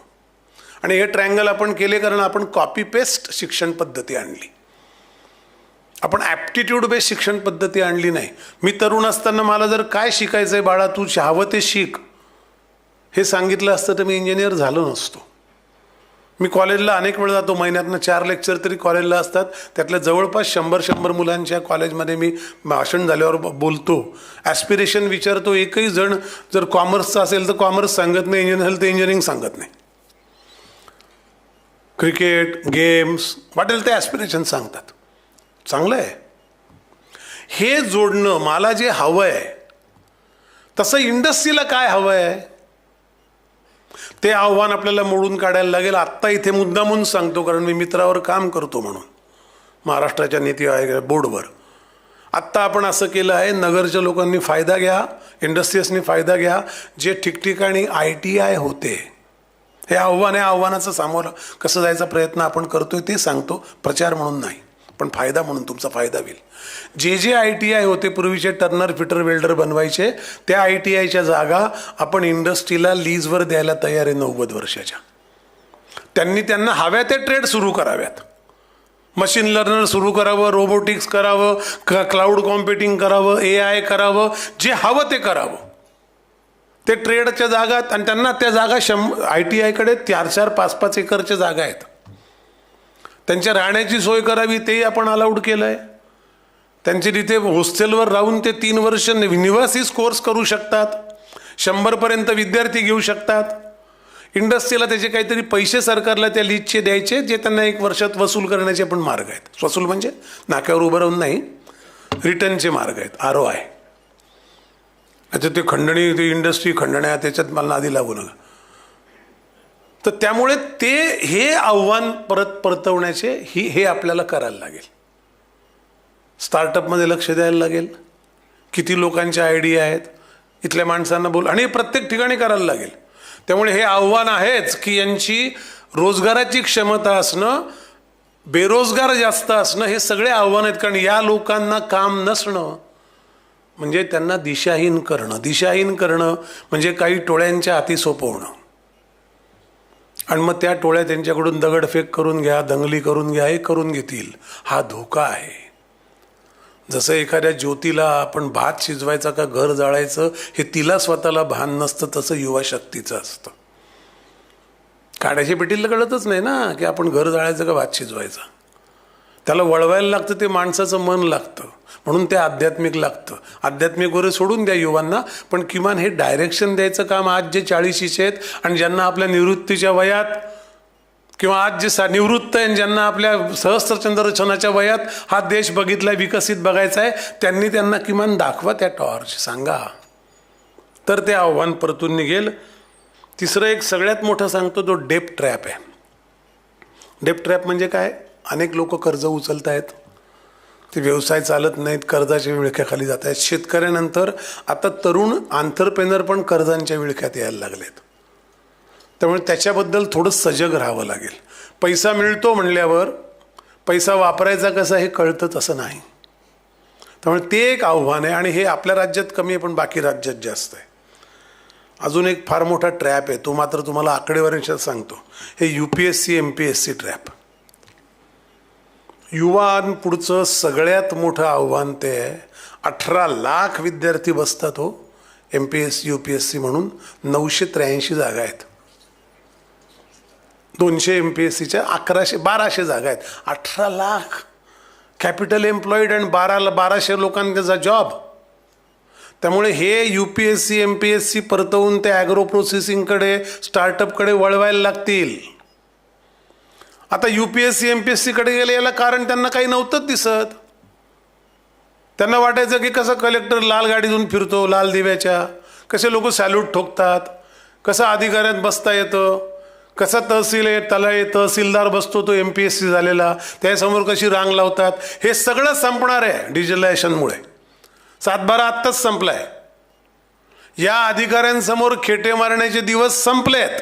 Speaker 1: आणि हे ट्रँगल आपण केले कारण आपण कॉपी पेस्ट शिक्षण पद्धती आणली. आपण ॲप्टिट्यूड बेस्ड शिक्षण पद्धती आणली नाही. मी तरुण असताना मला जर काय शिकायचं आहे बाळा, तू हवं ते शिक, हे सांगितलं असतं तर मी इंजिनियर झालो नसतो. मी कॉलेजला अनेक वेळ जातो, महिन्यातनं 4 लेक्चर तरी कॉलेजला असतात. त्यातल्या जवळपास 100 मुलांच्या कॉलेजमध्ये मी भाषण झाल्यावर बोलतो. ॲस्पिरेशन विचारतो. एकही जण जर कॉमर्सचा असेल तर कॉमर्स सांगत नाही, इंजिनियर असेल तर इंजिनिअरिंग सांगत नाही. क्रिकेट, गेम्स, वाटेल ते ॲस्पिरेशन सांगतात. चांगलं आहे. हे जोडणं मला जे हवं आहे तसं इंडस्ट्रीला काय हवं आहे ते आव्हान आपल्याला मोडून काढायला लागेल. आत्ता इथे मुद्दामून सांगतो कारण मी मित्रावर काम करतो म्हणून, महाराष्ट्राच्या नीती आयोग बोर्डवर. आत्ता आपण असं केलं आहे, नगरच्या लोकांनी फायदा घ्या, इंडस्ट्रीजनी फायदा घ्या. जे ठिकठिकाणी ITI होते, हे आव्हान आहे. आव्हानाचं सामोरं कसं जायचा प्रयत्न आपण करतोय ते सांगतो, प्रचार म्हणून नाही पण फायदा म्हणून, तुमचा फायदा होईल. जे ITI होते पूर्वीचे, टर्नर, फिटर, वेल्डर बनवायचे, त्या ITIच्या जागा आपण इंडस्ट्रीला लीजवर द्यायला तयार आहे 90 वर्षाच्या. त्यांना हव्या ते ट्रेड सुरू कराव्यात. मशीन लर्नर सुरू करावं, रोबोटिक्स करावं, क्लाउड कॉम्प्युटिंग करावं, AI करावं, जे हवं ते करावं. ते ट्रेडच्या जागा, आणि त्यांना त्या जागा ITIकडे 4-4, 5-5 एकरच्या जागा आहेत. त्यांच्या राहण्याची सोय करावी, तेही आपण अलाउड केलं आहे. त्यांचे तिथे हॉस्टेलवर राहून ते 3 वर्ष निवासी कोर्स करू शकतात. 100पर्यंत विद्यार्थी घेऊ शकतात. इंडस्ट्रीला त्याचे काहीतरी पैसे सरकारला त्या लीजचे द्यायचे, जे त्यांना 1 वर्षात वसूल करण्याचे पण मार्ग आहेत. वसूल म्हणजे नाक्यावर उभं राहून नाही, रिटर्नचे मार्ग आहेत, ROI. अच्छा, ते खंडणी, ते इंडस्ट्री खंडण्या, त्याच्यात मला आधी लागू नका. तर त्यामुळे हे आव्हान परतवण्याचे हे आपल्याला करायला लागेल. स्टार्टअपमध्ये लक्ष द्यायला लागेल. किती लोकांच्या आयडिया आहेत, इथल्या माणसांना बोल, आणि प्रत्येक ठिकाणी करायला लागेल. त्यामुळे हे आव्हान आहेच की यांची रोजगाराची क्षमता असणं, बेरोजगार जास्त असणं, हे सगळे आव्हान आहेत. कारण या लोकांना काम नसणं म्हणजे त्यांना दिशाहीन करणं. दिशाहीन करणं म्हणजे काही टोळ्यांच्या हाती सोपवणं, आणि मग त्या टोळ्या त्यांच्याकडून दगडफेक करून घ्या, दंगली करून घ्या, हे करून घेतील. हा धोका आहे. जसं एखाद्या ज्योतीला आपण भात शिजवायचा का घर जाळायचं हे तिला स्वतःला भान नसतं, तसं युवा शक्तीचं असतं. काड्याच्या पेटीला कळतच नाही ना की आपण घर जाळायचं का भात शिजवायचं. त्याला वळवायला लागतं, ते माणसाचं मन लागतं, म्हणून ते आध्यात्मिक लागतं. आध्यात्मिक वगैरे सोडून द्या युवांना, पण किमान हे डायरेक्शन द्यायचं काम आज जे 40शीचे आहेत आणि ज्यांना आपल्या निवृत्तीच्या वयात, किंवा आज जे निवृत्त आहे, ज्यांना आपल्या सहस्त्रचंद्र रचनाच्या वयात हा देश बघितला, विकसित बघायचा आहे, त्यांना किमान दाखवा त्या टॉर्च, सांगा, तर ते आव्हान परतून निघेल. तिसरं एक सगळ्यात मोठं सांगतो, तो डेप ट्रॅप आहे. डेप ट्रॅप म्हणजे काय? अनेक लोक कर्ज उचलत आहेत, ते व्यवसाय चालत नाहीत, कर्जाच्या विळख्याखाली जात आहेत. शेतकऱ्यानंतर आता तरुण आंतरप्रेनर पण कर्जांच्या विळख्यात यायला लागलेत. त्यामुळे त्याच्याबद्दल थोडं सजग राहावं लागेल. पैसा मिळतो म्हणल्यावर पैसा वापरायचा कसा हे कळतं तसं नाही. त्यामुळे ते एक आव्हान आहे आणि हे आपल्या राज्यात कमी आहे पण बाकी राज्यात जास्त आहे. अजून एक फार मोठा ट्रॅप आहे, तो मात्र तुम्हाला आकडेवारीनुसार सांगतो. हे UPSC MPSC ट्रॅप. युवांपुढचं सगळ्यात मोठं आव्हान ते आहे. 18 लाख विद्यार्थी बसतात हो MPSC UPSC म्हणून. 983 जागा आहेत. 200 MPSCच्या 1200 जागा आहेत. 18 लाख कॅपिटल एम्प्लॉईड आणि 1200 लोकांचा जॉब. त्यामुळे हे UPSC MPSC परतवून ते ॲग्रो प्रोसेसिंगकडे स्टार्टअपकडे वळवायला लागतील. आता UPSC MPSCकडे गेले याला कारण त्यांना काही नव्हतंच दिसत. त्यांना वाटायचं की कसं कलेक्टर लाल गाडीतून फिरतो लाल दिव्याच्या, कसे लोक सॅल्यूट ठोकतात, कसं अधिकाऱ्यात बसता येतं, कसा तहसीलदार बसतो तो MPSC झालेला, त्यासमोर कशी रांग लावतात. हे सगळं संपणार आहे डिजिटलायझेशनमुळे. 7/12 आत्ताच संपलाय. या अधिकाऱ्यांसमोर खेटे मारण्याचे दिवस संपलेत.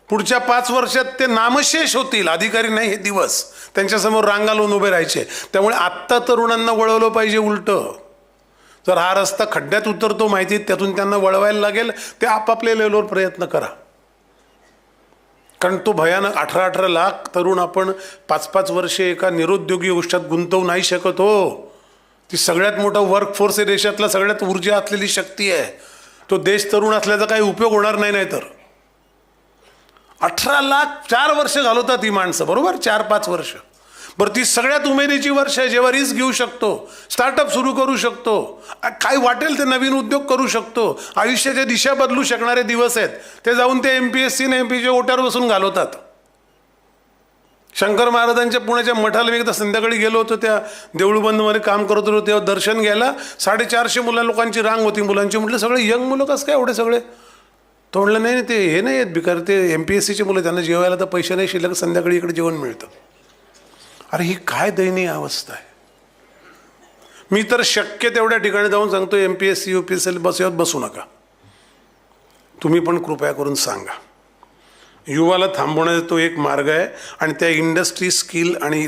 Speaker 1: पुढच्या 5 वर्षात ते नामशेष होतील. अधिकारी नाही हे दिवस, त्यांच्यासमोर रांगा लावून उभे राहायचे. त्यामुळे आत्ता तरुणांना वळवलं पाहिजे उलटं. जर हा रस्ता खड्ड्यात उतरतो माहिती, त्यातून त्यांना वळवायला लागेल, ते आपापल्या लेवलवर प्रयत्न करा. कारण तो भयानक 18 लाख तरुण आपण 5 वर्षे एका निरुद्योगी गोष्टीत गुंतवू नाही शकत हो. ती सगळ्यात मोठा वर्कफोर्स आहे देशातला, सगळ्यात ऊर्जा असलेली शक्ती आहे. तो देश तरुण असल्याचा काही उपयोग होणार नाही. नाहीतर 18 लाख 4 वर्ष घालवतात ही माणसं, बरोबर, 4-5 वर्ष. बरं, ती सगळ्यात उमेदीची वर्ष आहे जेव्हा रिस्क घेऊ शकतो, स्टार्टअप सुरू करू शकतो, काय वाटेल ते नवीन उद्योग करू शकतो, आयुष्याच्या दिशा बदलू शकणारे दिवस आहेत. ते जाऊन ते MPSC आणि MPच्या ओट्यावर बसून घालवतात. शंकर महाराजांच्या पुण्याच्या मठाला मी एकदा संध्याकाळी गेलो होतो, त्या देऊळबंदमध्ये काम करत होतो, तेव्हा दर्शन घ्यायला 450 लोकांची रांग होती मुलांची. म्हटलं सगळे यंग मुलं कसं काय एवढे सगळे? तो म्हटलं नाही ते हे नाही आहेत भिकार, ते MPSCचे मुलं, त्यांना जेवायला तर पैसे नाही, शिल्लक संध्याकाळी इकडे जेवण मिळतं. अरे ही काय दयनीय अवस्था आहे. मी तर शक्य तेवढ्या ठिकाणी जाऊन सांगतो MPSC UPSC बसवत बसू नका. तुम्ही पण कृपया करून सांगा. युवाला थांबवण्याचा तो एक मार्ग आहे आणि त्या इंडस्ट्री, स्किल आणि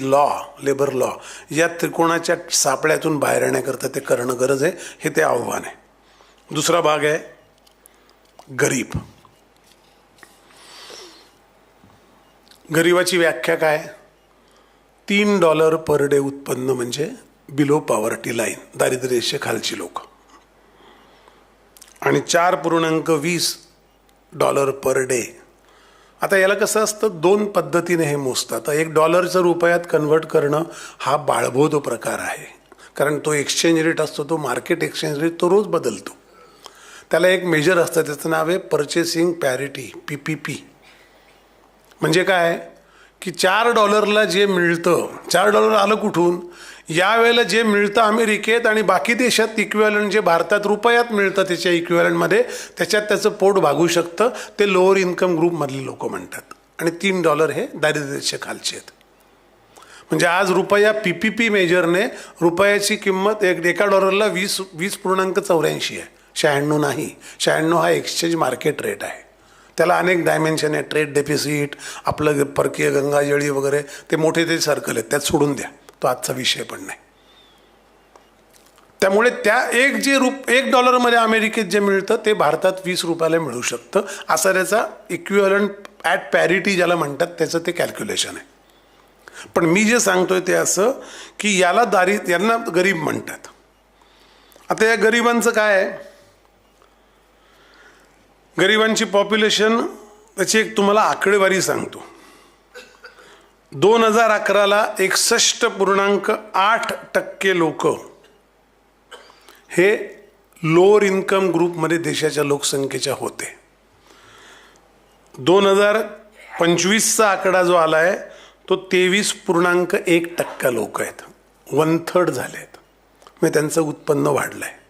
Speaker 1: लेबर लॉ या त्रिकोणाच्या सापळ्यातून बाहेर येण्याकरता ते करणं गरज आहे. हे ते आव्हान आहे. दुसरा भाग आहे गरीब. गरिबाची व्याख्या काय? $3 पर डे उत्पन्न म्हणजे बिलो पॉवर्टी लाईन, दारिद्र्य रेषेखालची लोक. आणि $4.20 पर डे. आता याला कसं असतं, 2 पद्धतीने हे मोजतात. $1 रुपयात कन्व्हर्ट करणं हा बाळबोध प्रकार आहे, कारण तो एक्सचेंज रेट असतो, तो मार्केट एक्सचेंज रेट तो रोज बदलतो. त्याला एक मेजर असतं, त्याचं नाव आहे पर्चेसिंग पॅरिटी, PPP. म्हणजे काय की $4 जे मिळतं, $4 आलं कुठून? यावेळेला जे मिळतं अमेरिकेत आणि बाकी देशात इक्विव्हॅलंट जे भारतात रुपयात मिळतं त्याच्या इक्विव्हॅलंटमध्ये, त्याच्यात त्याचं पोट भागू शकतं. ते लोअर इन्कम ग्रुपमधले लोक म्हणतात. आणि $3 हे दारिद्र्य खालचे आहेत. म्हणजे आज रुपया PPP मेजरने रुपयाची किंमत $1 20.84 आहे. 96 नाही. 96 हा एक्सचेंज मार्केट रेट आहे. त्याला अनेक डायमेन्शन आहे. ट्रेड डेफिसिट, आपलं परकीय गंगाजळी वगैरे, ते मोठे ते सर्कल आहेत, त्यात सोडून द्या, तो आजचा विषय पण नाही. त्यामुळे त्या $1 मध्ये अमेरिकेत जे मिळतं ते भारतात $20 मिळू शकतं. असा त्याचा इक्विव्हॅलंट ॲट पॅरिटी ज्याला म्हणतात त्याचं ते कॅल्क्युलेशन आहे. पण मी जे सांगतोय ते असं की यांना गरीब म्हणतात. आता या गरिबांचं काय आहे? गरिबांची पॉप्युलेशन, त्याची एक तुम्हाला आकडेवारी सांगतो. 2011ला 61.8% लोक हे लोअर इन्कम ग्रुपमध्ये देशाच्या लोकसंख्येच्या होते. 2025चा आकडा जो आला आहे तो 23.1% लोक आहेत. 1/3 झाले आहेत. म्हणजे त्यांचं उत्पन्न वाढलं आहे.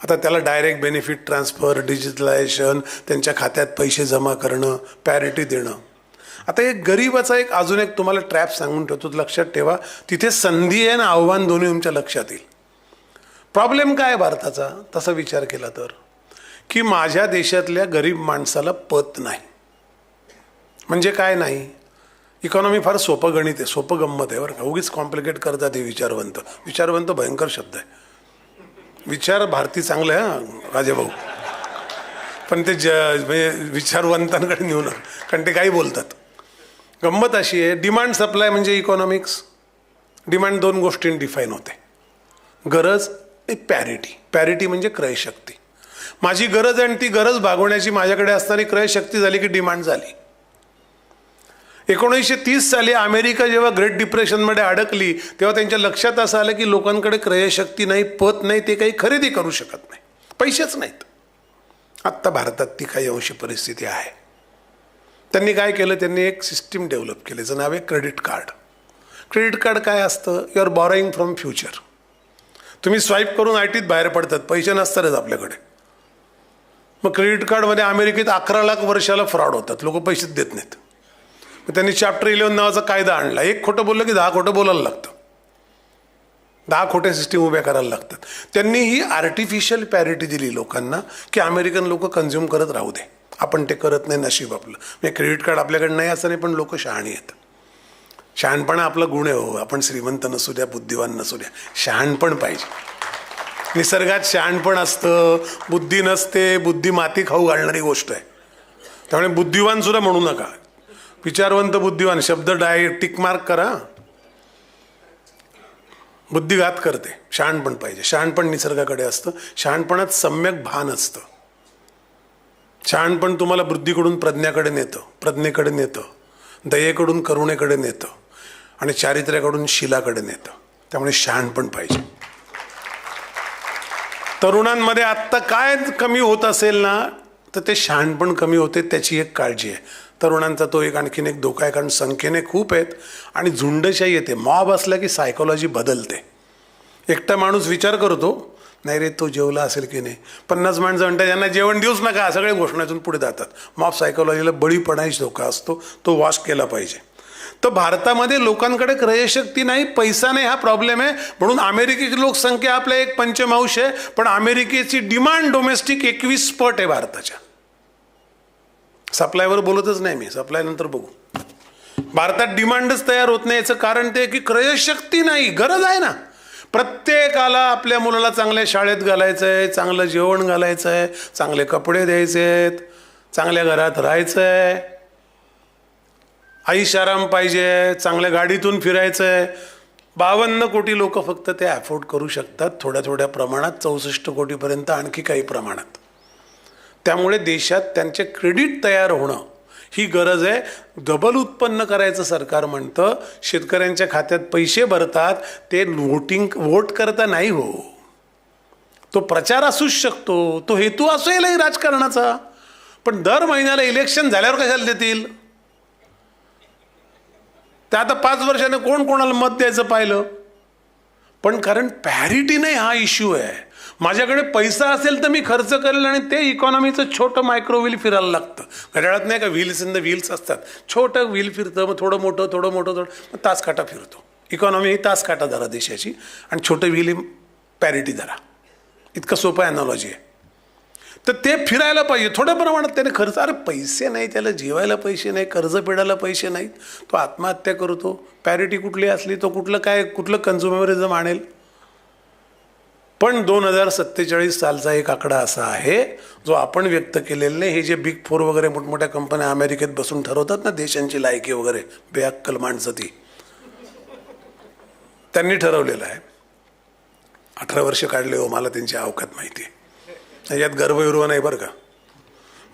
Speaker 1: आता त्याला डायरेक्ट बेनिफिट ट्रान्सफर, डिजिटलायझेशन, त्यांच्या खात्यात पैसे जमा करणं, पॅरिटी देणं. आता एक गरिबाचा एक अजून एक तुम्हाला ट्रॅप सांगून ठेवतो, लक्षात ठेवा. तिथे संधी आहे आणि आव्हान दोन्ही तुमच्या लक्षात येईल. प्रॉब्लेम काय आहे भारताचा तसा विचार केला तर, की माझ्या देशातल्या गरीब माणसाला पत नाही. म्हणजे काय नाही, इकॉनॉमी फार सोपं गणित आहे, सोपं गंमत आहे बरं का. उगीच कॉम्प्लिकेट करतात हे विचारवंत. विचारवंत भयंकर शब्द आहे. विचार भारती चांगलं आहे हां राजेभाऊ, पण ते म्हणजे विचारवंतांकडे नेऊ नका, कारण ते काही बोलतात. गंमत अशी आहे, डिमांड सप्लाय म्हणजे इकॉनॉमिक्स. डिमांड दोन गोष्टींनी डिफाईन होते, गरज आणि पॅरिटी. पॅरिटी म्हणजे क्रयशक्ती. माझी गरज आहे आणि ती गरज भागवण्याची माझ्याकडे असणारी क्रयशक्ती झाली की डिमांड झाली. 1930 साली अमेरिका जेव्हा ग्रेट डिप्रेशनमध्ये अडकली तेव्हा त्यांच्या लक्षात असं आलं की लोकांकडे क्रयशक्ती नाही, पत नाही, ते काही खरेदी करू शकत नाही, पैसेच नाहीत. आत्ता भारतात ती काही अंशी परिस्थिती आहे. त्यांनी काय केलं, त्यांनी एक सिस्टीम डेव्हलप केली, ज्याचं नाव आहे क्रेडिट कार्ड. क्रेडिट कार्ड काय असतं, you are borrowing from future. तुम्ही स्वाईप करून ITत बाहेर पडतात, पैसे नसतातच आपल्याकडे. मग क्रेडिट कार्डमध्ये अमेरिकेत 11 लाख वर्षाला फ्रॉड होतात, लोक पैसेच देत नाहीत. मग त्यांनी चॅप्टर 11 नावाचा कायदा आणला. एक खोटं बोललं की 10 खोटं बोलायला लागतं, 10 खोट्या सिस्टीम उभ्या करायला लागतात. त्यांनी ही आर्टिफिशियल पॅरिटी दिली लोकांना की अमेरिकन लोक कन्झ्युम करत राहू दे, आपण ते करत नाही, नशीब आपलं. म्हणजे क्रेडिट कार्ड आपल्याकडे नाही असं नाही, पण लोक शहाणी आहेत. शहाणपणा आपला गुण आहे हो. आपण श्रीमंत नसू द्या, बुद्धिवान नसू द्या, शहाणपण पाहिजे. निसर्गात शहाणपण असतं, बुद्धी नसते. बुद्धी माती खाऊ घालणारी गोष्ट आहे. त्यामुळे बुद्धिवान सुद्धा म्हणू नका. विचारवंत बुद्धिवान शब्द टिक मार्क करा. बुद्धिघात करते. शहाणपण पाहिजे. शहाणपण निसर्गाकडे असतं. शहाणपणात सम्यक भान असतं. शहाणपण तुम्हाला बुद्धीकडून प्रज्ञाकडे नेतं, प्रज्ञेकडे नेतं, दयेकडून करुणेकडे नेतं आणि चारित्र्याकडून शिलाकडे नेतं. त्यामुळे शहाणपण पाहिजे. तरुणांमध्ये आत्ता काय कमी होत असेल ना, तर ते शहाणपण कमी होते, त्याची एक काळजी आहे. तरुणांचा तो एक आणखीन एक धोका आहे, कारण संख्येने खूप आहेत आणि झुंडशाही येते. मॉब असला की सायकोलॉजी बदलते. एकटा माणूस विचार करतो, नाही रे तो जेवला असेल की नाही. 50 माणसं म्हणतात यांना जेवण देऊच नका, सगळ्या घोषणातून पुढे जातात. मॉब सायकोलॉजीला बळी पडायचा धोका असतो, तो वॉश केला पाहिजे. तर भारतामध्ये लोकांकडे क्रयशक्ती नाही, पैसा नाही, हा प्रॉब्लेम आहे. म्हणून अमेरिकेची लोकसंख्या आपल्या एक पंचमांश आहे, पण अमेरिकेची डिमांड डोमेस्टिक 21 पट आहे भारताच्या. सप्लायवर बोलतच नाही मी, सप्लाय नंतर बघू. भारतात डिमांडच तयार होत नाही. याचं कारण ते की क्रयशक्ती नाही. गरज आहे ना, प्रत्येकाला आपल्या मुलाला चांगल्या शाळेत घालायचं आहे, चांगलं जेवण घालायचं आहे, चांगले कपडे द्यायचे आहेत, चांगल्या घरात राहायचं आहे, ऐशाराम पाहिजे, चांगल्या गाडीतून फिरायचं आहे. 52 कोटी लोक फक्त ते अफोर्ड करू शकतात, थोड्या थोड्या प्रमाणात. 64 कोटीपर्यंत आणखी काही प्रमाणात. त्यामुळे देशात त्यांचे क्रेडिट तयार होणं ही गरज आहे. डबल उत्पन्न करायचं सरकार म्हणतं. शेतकऱ्यांच्या खात्यात पैसे भरतात, ते वोट करता नाही हो. तो प्रचार असूच शकतो, तो हेतू असेलही राजकारणाचा, पण दर महिन्याला इलेक्शन झाल्यावर कशाला देतील? ते आता 5 वर्षाने कोण कोणाला मत द्यायचं पाहिलं. पण कारण पॅरिटी नाही हा इश्यू आहे. माझ्याकडे पैसा असेल तर मी खर्च करेल आणि ते इकॉनॉमीचं छोटं मायक्रो व्हील फिरायला लागतं. घड्याळात नाही का व्हील्स इन द व्हील्स असतात, छोटं व्हील फिरतं, मग थोडं मोठं थोडं मोठं थोडं, मग तासकाटा फिरतो. इकॉनॉमी ही तासकाटा धरा देशाची, आणि छोटं व्हील ही पॅरिटी धरा. इतकं सोपं ॲनॉलॉजी आहे. तर ते फिरायला पाहिजे थोड्या प्रमाणात. त्याने खर्च, अरे पैसे नाही, त्याला जेवायला पैसे नाही, कर्ज फेडायला पैसे नाहीत, तो आत्महत्या करतो. पॅरिटी कुठली असली, तो कुठलं कन्झ्युमरिझम आणेल. पण 2047 सालचा एक आकडा असा आहे जो आपण व्यक्त केलेला नाही. हे जे Big 4 वगैरे मोठमोठ्या कंपन्या अमेरिकेत बसून ठरवतात ना देशांची लायकी वगैरे, बेअक्कल माणसं ती, त्यांनी ठरवलेलं आहे. 18 वर्ष काढले हो, मला त्यांची अवकात माहिती आहे. यात गर्वविर्व नाही बरं का.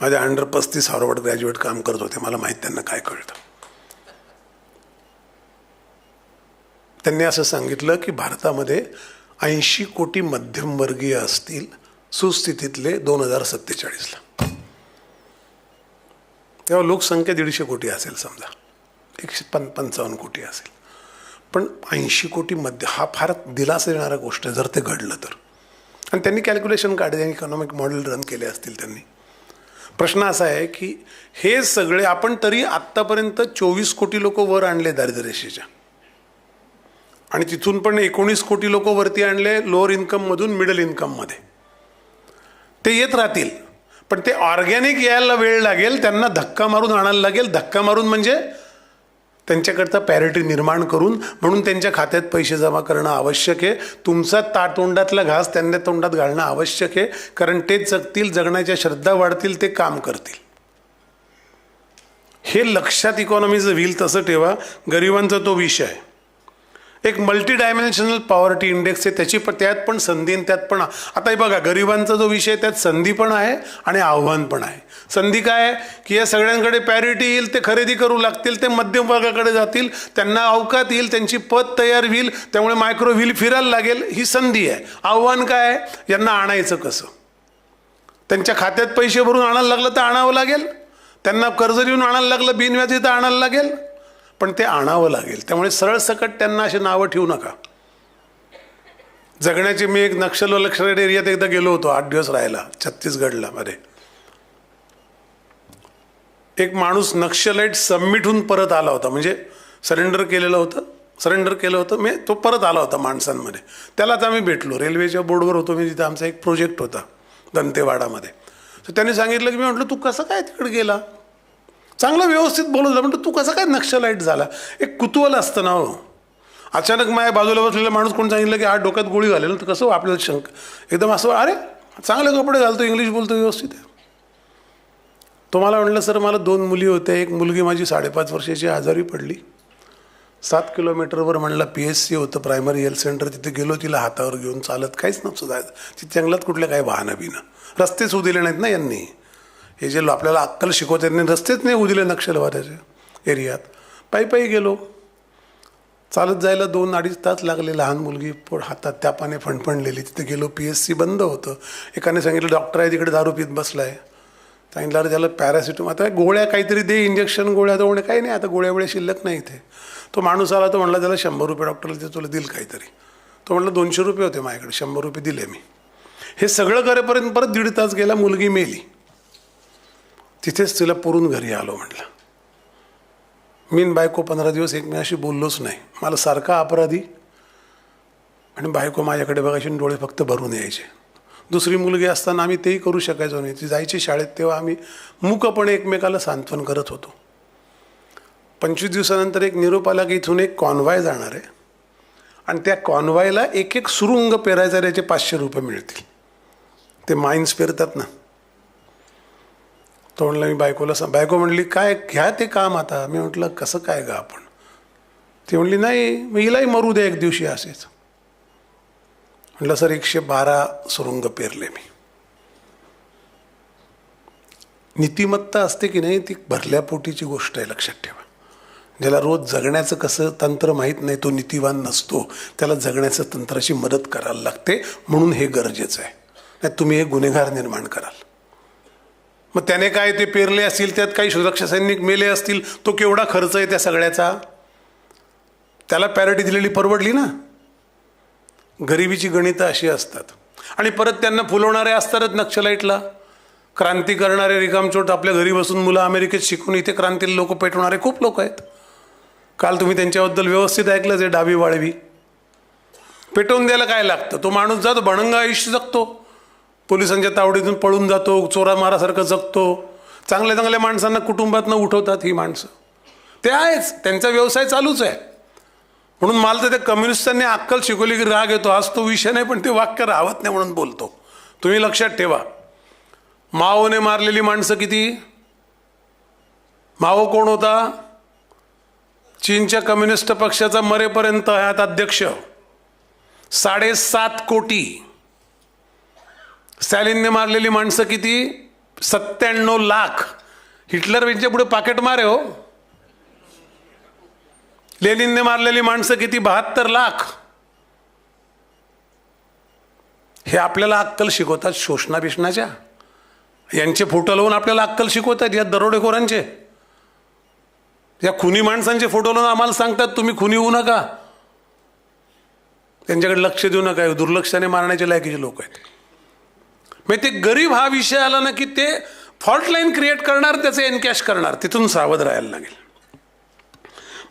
Speaker 1: माझ्या अंडर 35 हार्वर्ड ग्रॅज्युएट काम करत होते, मला माहीत त्यांना काय कळतं. त्यांनी असं सांगितलं की भारतामध्ये 80 कोटी मध्यमवर्गीय असतील सुस्थितीतले 2047ला. तेव्हा लोकसंख्या 150 कोटी असेल, समजा 155 कोटी असेल. पण 80 कोटी मध्ये, हा फार दिलासा देणारा गोष्ट आहे जर ते घडलं तर. आणि त्यांनी कॅल्क्युलेशन काढले, इकॉनॉमिक मॉडेल रन केले असतील त्यांनी. प्रश्न असा आहे की हे सगळे आपण तरी आत्तापर्यंत 24 कोटी लोक वर आणले दारिद्र्यरेषेच्या, आणि तिथून पण 19 कोटी लोक वरती आणले लोअर इन्कममधून मिडल इन्कममध्ये. ते येत राहतील, पण ते ऑर्गॅनिक यायला वेळ लागेल, त्यांना धक्का मारून आणायला लागेल. धक्का मारून म्हणजे त्यांच्याकरता पॅरिटी निर्माण करून, म्हणून त्यांच्या खात्यात पैसे जमा करणं आवश्यक आहे. तुमचा तोंडातला घास त्यांच्या तोंडात घालणं आवश्यक आहे, कारण ते जगतील, जगण्याच्या श्रद्धा वाढतील, ते काम करतील. हे लक्षात इकॉनॉमीचं व्हील तसं ठेवा. गरिबांचा तो विषय आहे. एक मल्टी डायमेन्शनल पॉवर्टी इंडेक्स आहे, त्यात पण संधी आणि त्यात पण. आता हे बघा, गरिबांचा जो विषय त्यात संधी पण आहे आणि आव्हान पण आहे. संधी काय आहे की या सगळ्यांकडे पॅरिटी येईल, ते खरेदी करू लागतील, ते मध्यम वर्गाकडे जातील, त्यांना अवकात येईल, त्यांची पत तयार होईल, त्यामुळे मायक्रो व्हील फिरायला लागेल. ही संधी आहे. आव्हान काय आहे, यांना आणायचं कसं. त्यांच्या खात्यात पैसे भरून आणायला लागलं तर आणावं लागेल, त्यांना कर्ज देऊन आणायला लागलं बिनव्याजी तर आणायला लागेल, पण ते आणावं लागेल. त्यामुळे सरळसकट त्यांना असे नावं ठेवू नका. जगण्याचे मी एक नक्षल एरियात एकदा गेलो होतो 8 दिवस राहायला, छत्तीसगडला मध्ये. एक माणूस नक्षलाईट सबमिटहून परत आला होता, म्हणजे सरेंडर केलं होतं मी, तो परत आला होता माणसांमध्ये. त्यालाच आम्ही भेटलो. रेल्वेच्या बोर्डवर होतो मी, तिथं आमचा एक प्रोजेक्ट होता दंतेवाडामध्ये. तर त्यांनी सांगितलं की, मी म्हटलं तू कसं काय तिकडे गेला, चांगलं व्यवस्थित बोलवलं. म्हणतो तू कसं काय नक्षलाईट झाला. एक कुतूहल असतं ना हो. अचानक माझ्या बाजूला बसलेला माणूस कोण सांगितलं की हा डोक्यात गोळी घालेल, तर कसं आपल्याला शंक एकदम असं, अरे चांगले कपडे घालतो, इंग्लिश बोलतो व्यवस्थित आहे. तो मला म्हटलं सर मला 2 मुली होत्या, एक मुलगी माझी 5.5 वर्षाची आजारी पडली. 7 किलोमीटरवर म्हणला PSC होतं, प्रायमरी हेल्थ सेंटर. तिथे गेलो, तिला हातावर घेऊन चालत, काहीच नव्हतं जायचं. तिथे जंगलात कुठल्या काही वाहनं बिनं, रस्तेच उदिले नाहीत ना यांनी. हे जे आपल्याला अक्कल शिकवतात त्यांनी रस्तेच नाही उदिले नक्षलवाद्याच्या एरियात. पायी गेलो, चालत जायला 2-2.5 तास लागले. लहान मुलगी हातात त्यापाने फणफणलेली. तिथे गेलो, PSC बंद होतं. एकाने सांगितलं डॉक्टर आहे तिकडे दारू पीत बसलाय. सांगितलं अरे त्याला पॅरासिटमॉल, आता गोळ्या काहीतरी दे, इंजेक्शन गोळ्या तर म्हणे काही नाही, आता गोळ्या शिल्लक नाही इथे. तो माणूस आला, तो म्हणला त्याला 100 रुपये डॉक्टरला ते तुला दिल काहीतरी. तो म्हटलं 200 रुपये होते माझ्याकडे, 100 रुपये दिले मी. हे सगळं करेपर्यंत परत 1.5 तास गेला. मुलगी मेली. तिथेच तिला पुरून घरी आलो. म्हटलं मी बायको 15 दिवस एकमेकाशी बोललोच नाही. मला सारखा अपराधी आणि बायको माझ्याकडे बघायची, डोळे फक्त भरून यायचे. दुसरी मुलगी असताना आम्ही तेही करू शकायचो नाही. ती जायची शाळेत, तेव्हा आम्ही मूकपणे एकमेकाला सांत्वन करत होतो. 25 दिवसानंतर एक निरोप आला की इथून एक कॉन्व्हाय जाणार आहे आणि त्या कॉन्व्हायला एक सुरुंग पेरायचा, त्याचे 500 रुपये मिळतील. ते माइन्स पेरतात ना. तो म्हणलं मी बायको म्हणली काय घ्या ते काम आता. मी म्हटलं कसं काय गा आपण. ती म्हणली नाही मग हिलाही मरू दे एक दिवशी असेच. म्हटलं सर 112 सुरुंग पेरले मी. नीतिमत्ता असते की नाही ती भरल्या पोटीची गोष्ट आहे, लक्षात ठेवा. ज्याला रोज जगण्याचं कसं तंत्र माहीत नाही तो नीतिवान नसतो. त्याला जगण्याचं तंत्राची मदत करायला लागते, म्हणून हे गरजेचं आहे. नाही तुम्ही हे गुन्हेगार निर्माण कराल. मग त्याने काय ते पेरले असतील, त्यात काही सुरक्षा सैनिक मेले असतील, तो केवढा खर्च आहे त्या सगळ्याचा. त्याला पॅरिटी दिलेली परवडली ना. गरिबीची गणितं अशी असतात. आणि परत त्यांना फुलवणारे असतातच नक्षलाईटला. क्रांती करणारे रिकामचोट आपल्या घरी बसून मुलं अमेरिकेत शिकून इथे क्रांतीला लोक पेटवणारे खूप लोक आहेत. काल तुम्ही त्यांच्याबद्दल व्यवस्थित ऐकलं, जे डावी वाळवी. पेटवून द्यायला काय लागतं. तो माणूस जातो, भणंग आयुष्य जगतो, पोलिसांच्या तावडीतून पळून जातो, चोरामारासारखं जगतो. चांगल्या माणसांना कुटुंबातनं उठवतात ही माणसं. ते आहेच, त्यांचा व्यवसाय चालूच आहे. म्हणून मला तर त्या कम्युनिस्टांनी अक्कल शिकवली की राग येतो. आज तो विषय नाही, पण ते वाक्य राहत नाही म्हणून बोलतो. तुम्ही लक्षात ठेवा, माओने मारलेली माणसं किती. माओ कोण होता. चीनच्या कम्युनिस्ट पक्षाचा मरेपर्यंत ह्यात अध्यक्ष. 7.5 कोटी. स्टॅलिनने मारलेली माणसं किती. 97 लाख. हिटलर यांच्या पुढे पाकेट मारे हो. लेनिनने मारलेली माणसं किती. 72 लाख. हे आपल्याला अक्कल शिकवतात शोषणाभिषणाच्या. यांचे फोटो लावून आपल्याला अक्कल शिकवतात. या दरोडेखोरांचे, या खुनी माणसांचे फोटो लावून आम्हाला सांगतात तुम्ही खुनी होऊ नका, त्यांच्याकडे लक्ष देऊ नका. दुर्लक्षाने मारण्याचे लायकीचे लोक आहेत. मग ते गरीब हा विषय आला ना की ते फॉल्ट लाईन क्रिएट करणार, त्याचे एनकॅश करणार, तिथून सावध राहायला लागेल.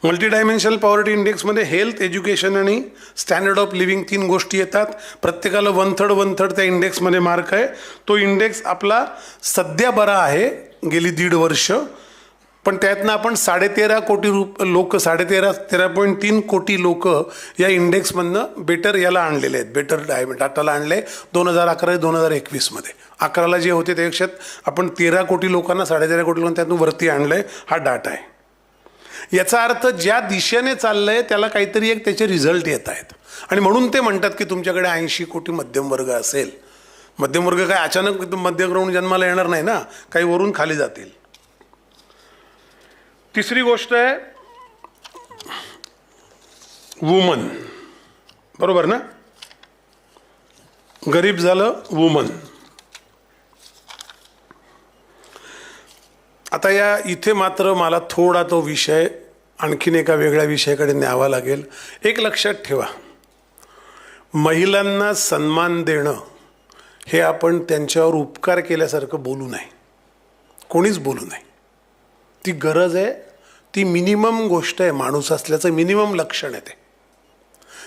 Speaker 1: मल्टी डायमेन्शनल पॉवर्टी इंडेक्समध्ये हेल्थ, एज्युकेशन आणि स्टँडर्ड ऑफ लिव्हिंग 3 गोष्टी येतात. प्रत्येकाला 1/3 त्या इंडेक्समध्ये मार्क आहे. तो इंडेक्स आपला सध्या बरा आहे गेली 1.5 वर्ष, पण त्यातनं आपण 13.5 कोटी लोक 13.3 कोटी लोक या इंडेक्समधनं बेटर याला आणलेले आहेत, बेटर डाटाला आणले 2011-2021 11ला जे होते त्यापेक्षा आपण 13 कोटी लोकांना 13.5 कोटी लोकांना त्यातून वरती आणलंय. हा डाटा आहे. याचा अर्थ ज्या दिशेने चाललंय त्याला काहीतरी एक त्याचे रिझल्ट येत आहेत, आणि म्हणून ते म्हणतात की तुमच्याकडे 80 कोटी मध्यमवर्ग असेल. मध्यमवर्ग काय अचानक मध्यवर्ग जन्माला येणार नाही ना, काही वरून खाली जातील. तिसरी गोष्ट आहे वुमन, बरोबर ना, गरीब झालं वुमन. आता या इथे मात्र मला थोडा तो विषय आणखीन एका वेगळ्या विषयाकडे न्यावा लागेल. एक लक्षात ठेवा, महिलांना सन्मान देणं हे आपण त्यांच्यावर उपकार केल्यासारखं बोलू नये, कोणीच बोलू नये. ती गरज आहे, ती मिनिमम गोष्ट आहे, माणूस असल्याचं मिनिमम लक्षण आहे ते.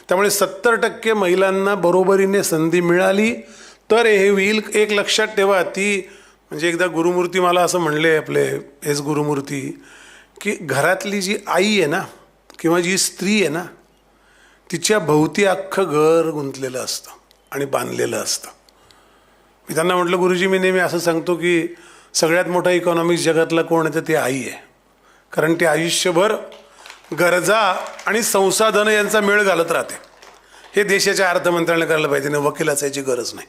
Speaker 1: त्यामुळे 70% महिलांना बरोबरीने संधी मिळाली तर हे होईल. एक लक्षात ठेवा, ती म्हणजे एकदा गुरुमूर्ती मला असं म्हणले, आपले एस गुरुमूर्ती, की घरातली जी आई आहे ना किंवा जी स्त्री आहे ना, तिच्या भोवती अख्खं घर गुंतलेलं असतं आणि बांधलेलं असतं. मी त्यांना म्हटलं, गुरुजी मी नेहमी असं सांगतो की सगळ्यात मोठा इकॉनॉमिक्स जगातला कोण आहे तर ती आई आहे. कारण ती आयुष्यभर गरजा आणि संसाधनं यांचा मेळ घालत राहते. हे देशाच्या अर्थमंत्र्याने करायला पाहिजे. नाही, वकील असायची गरज नाही,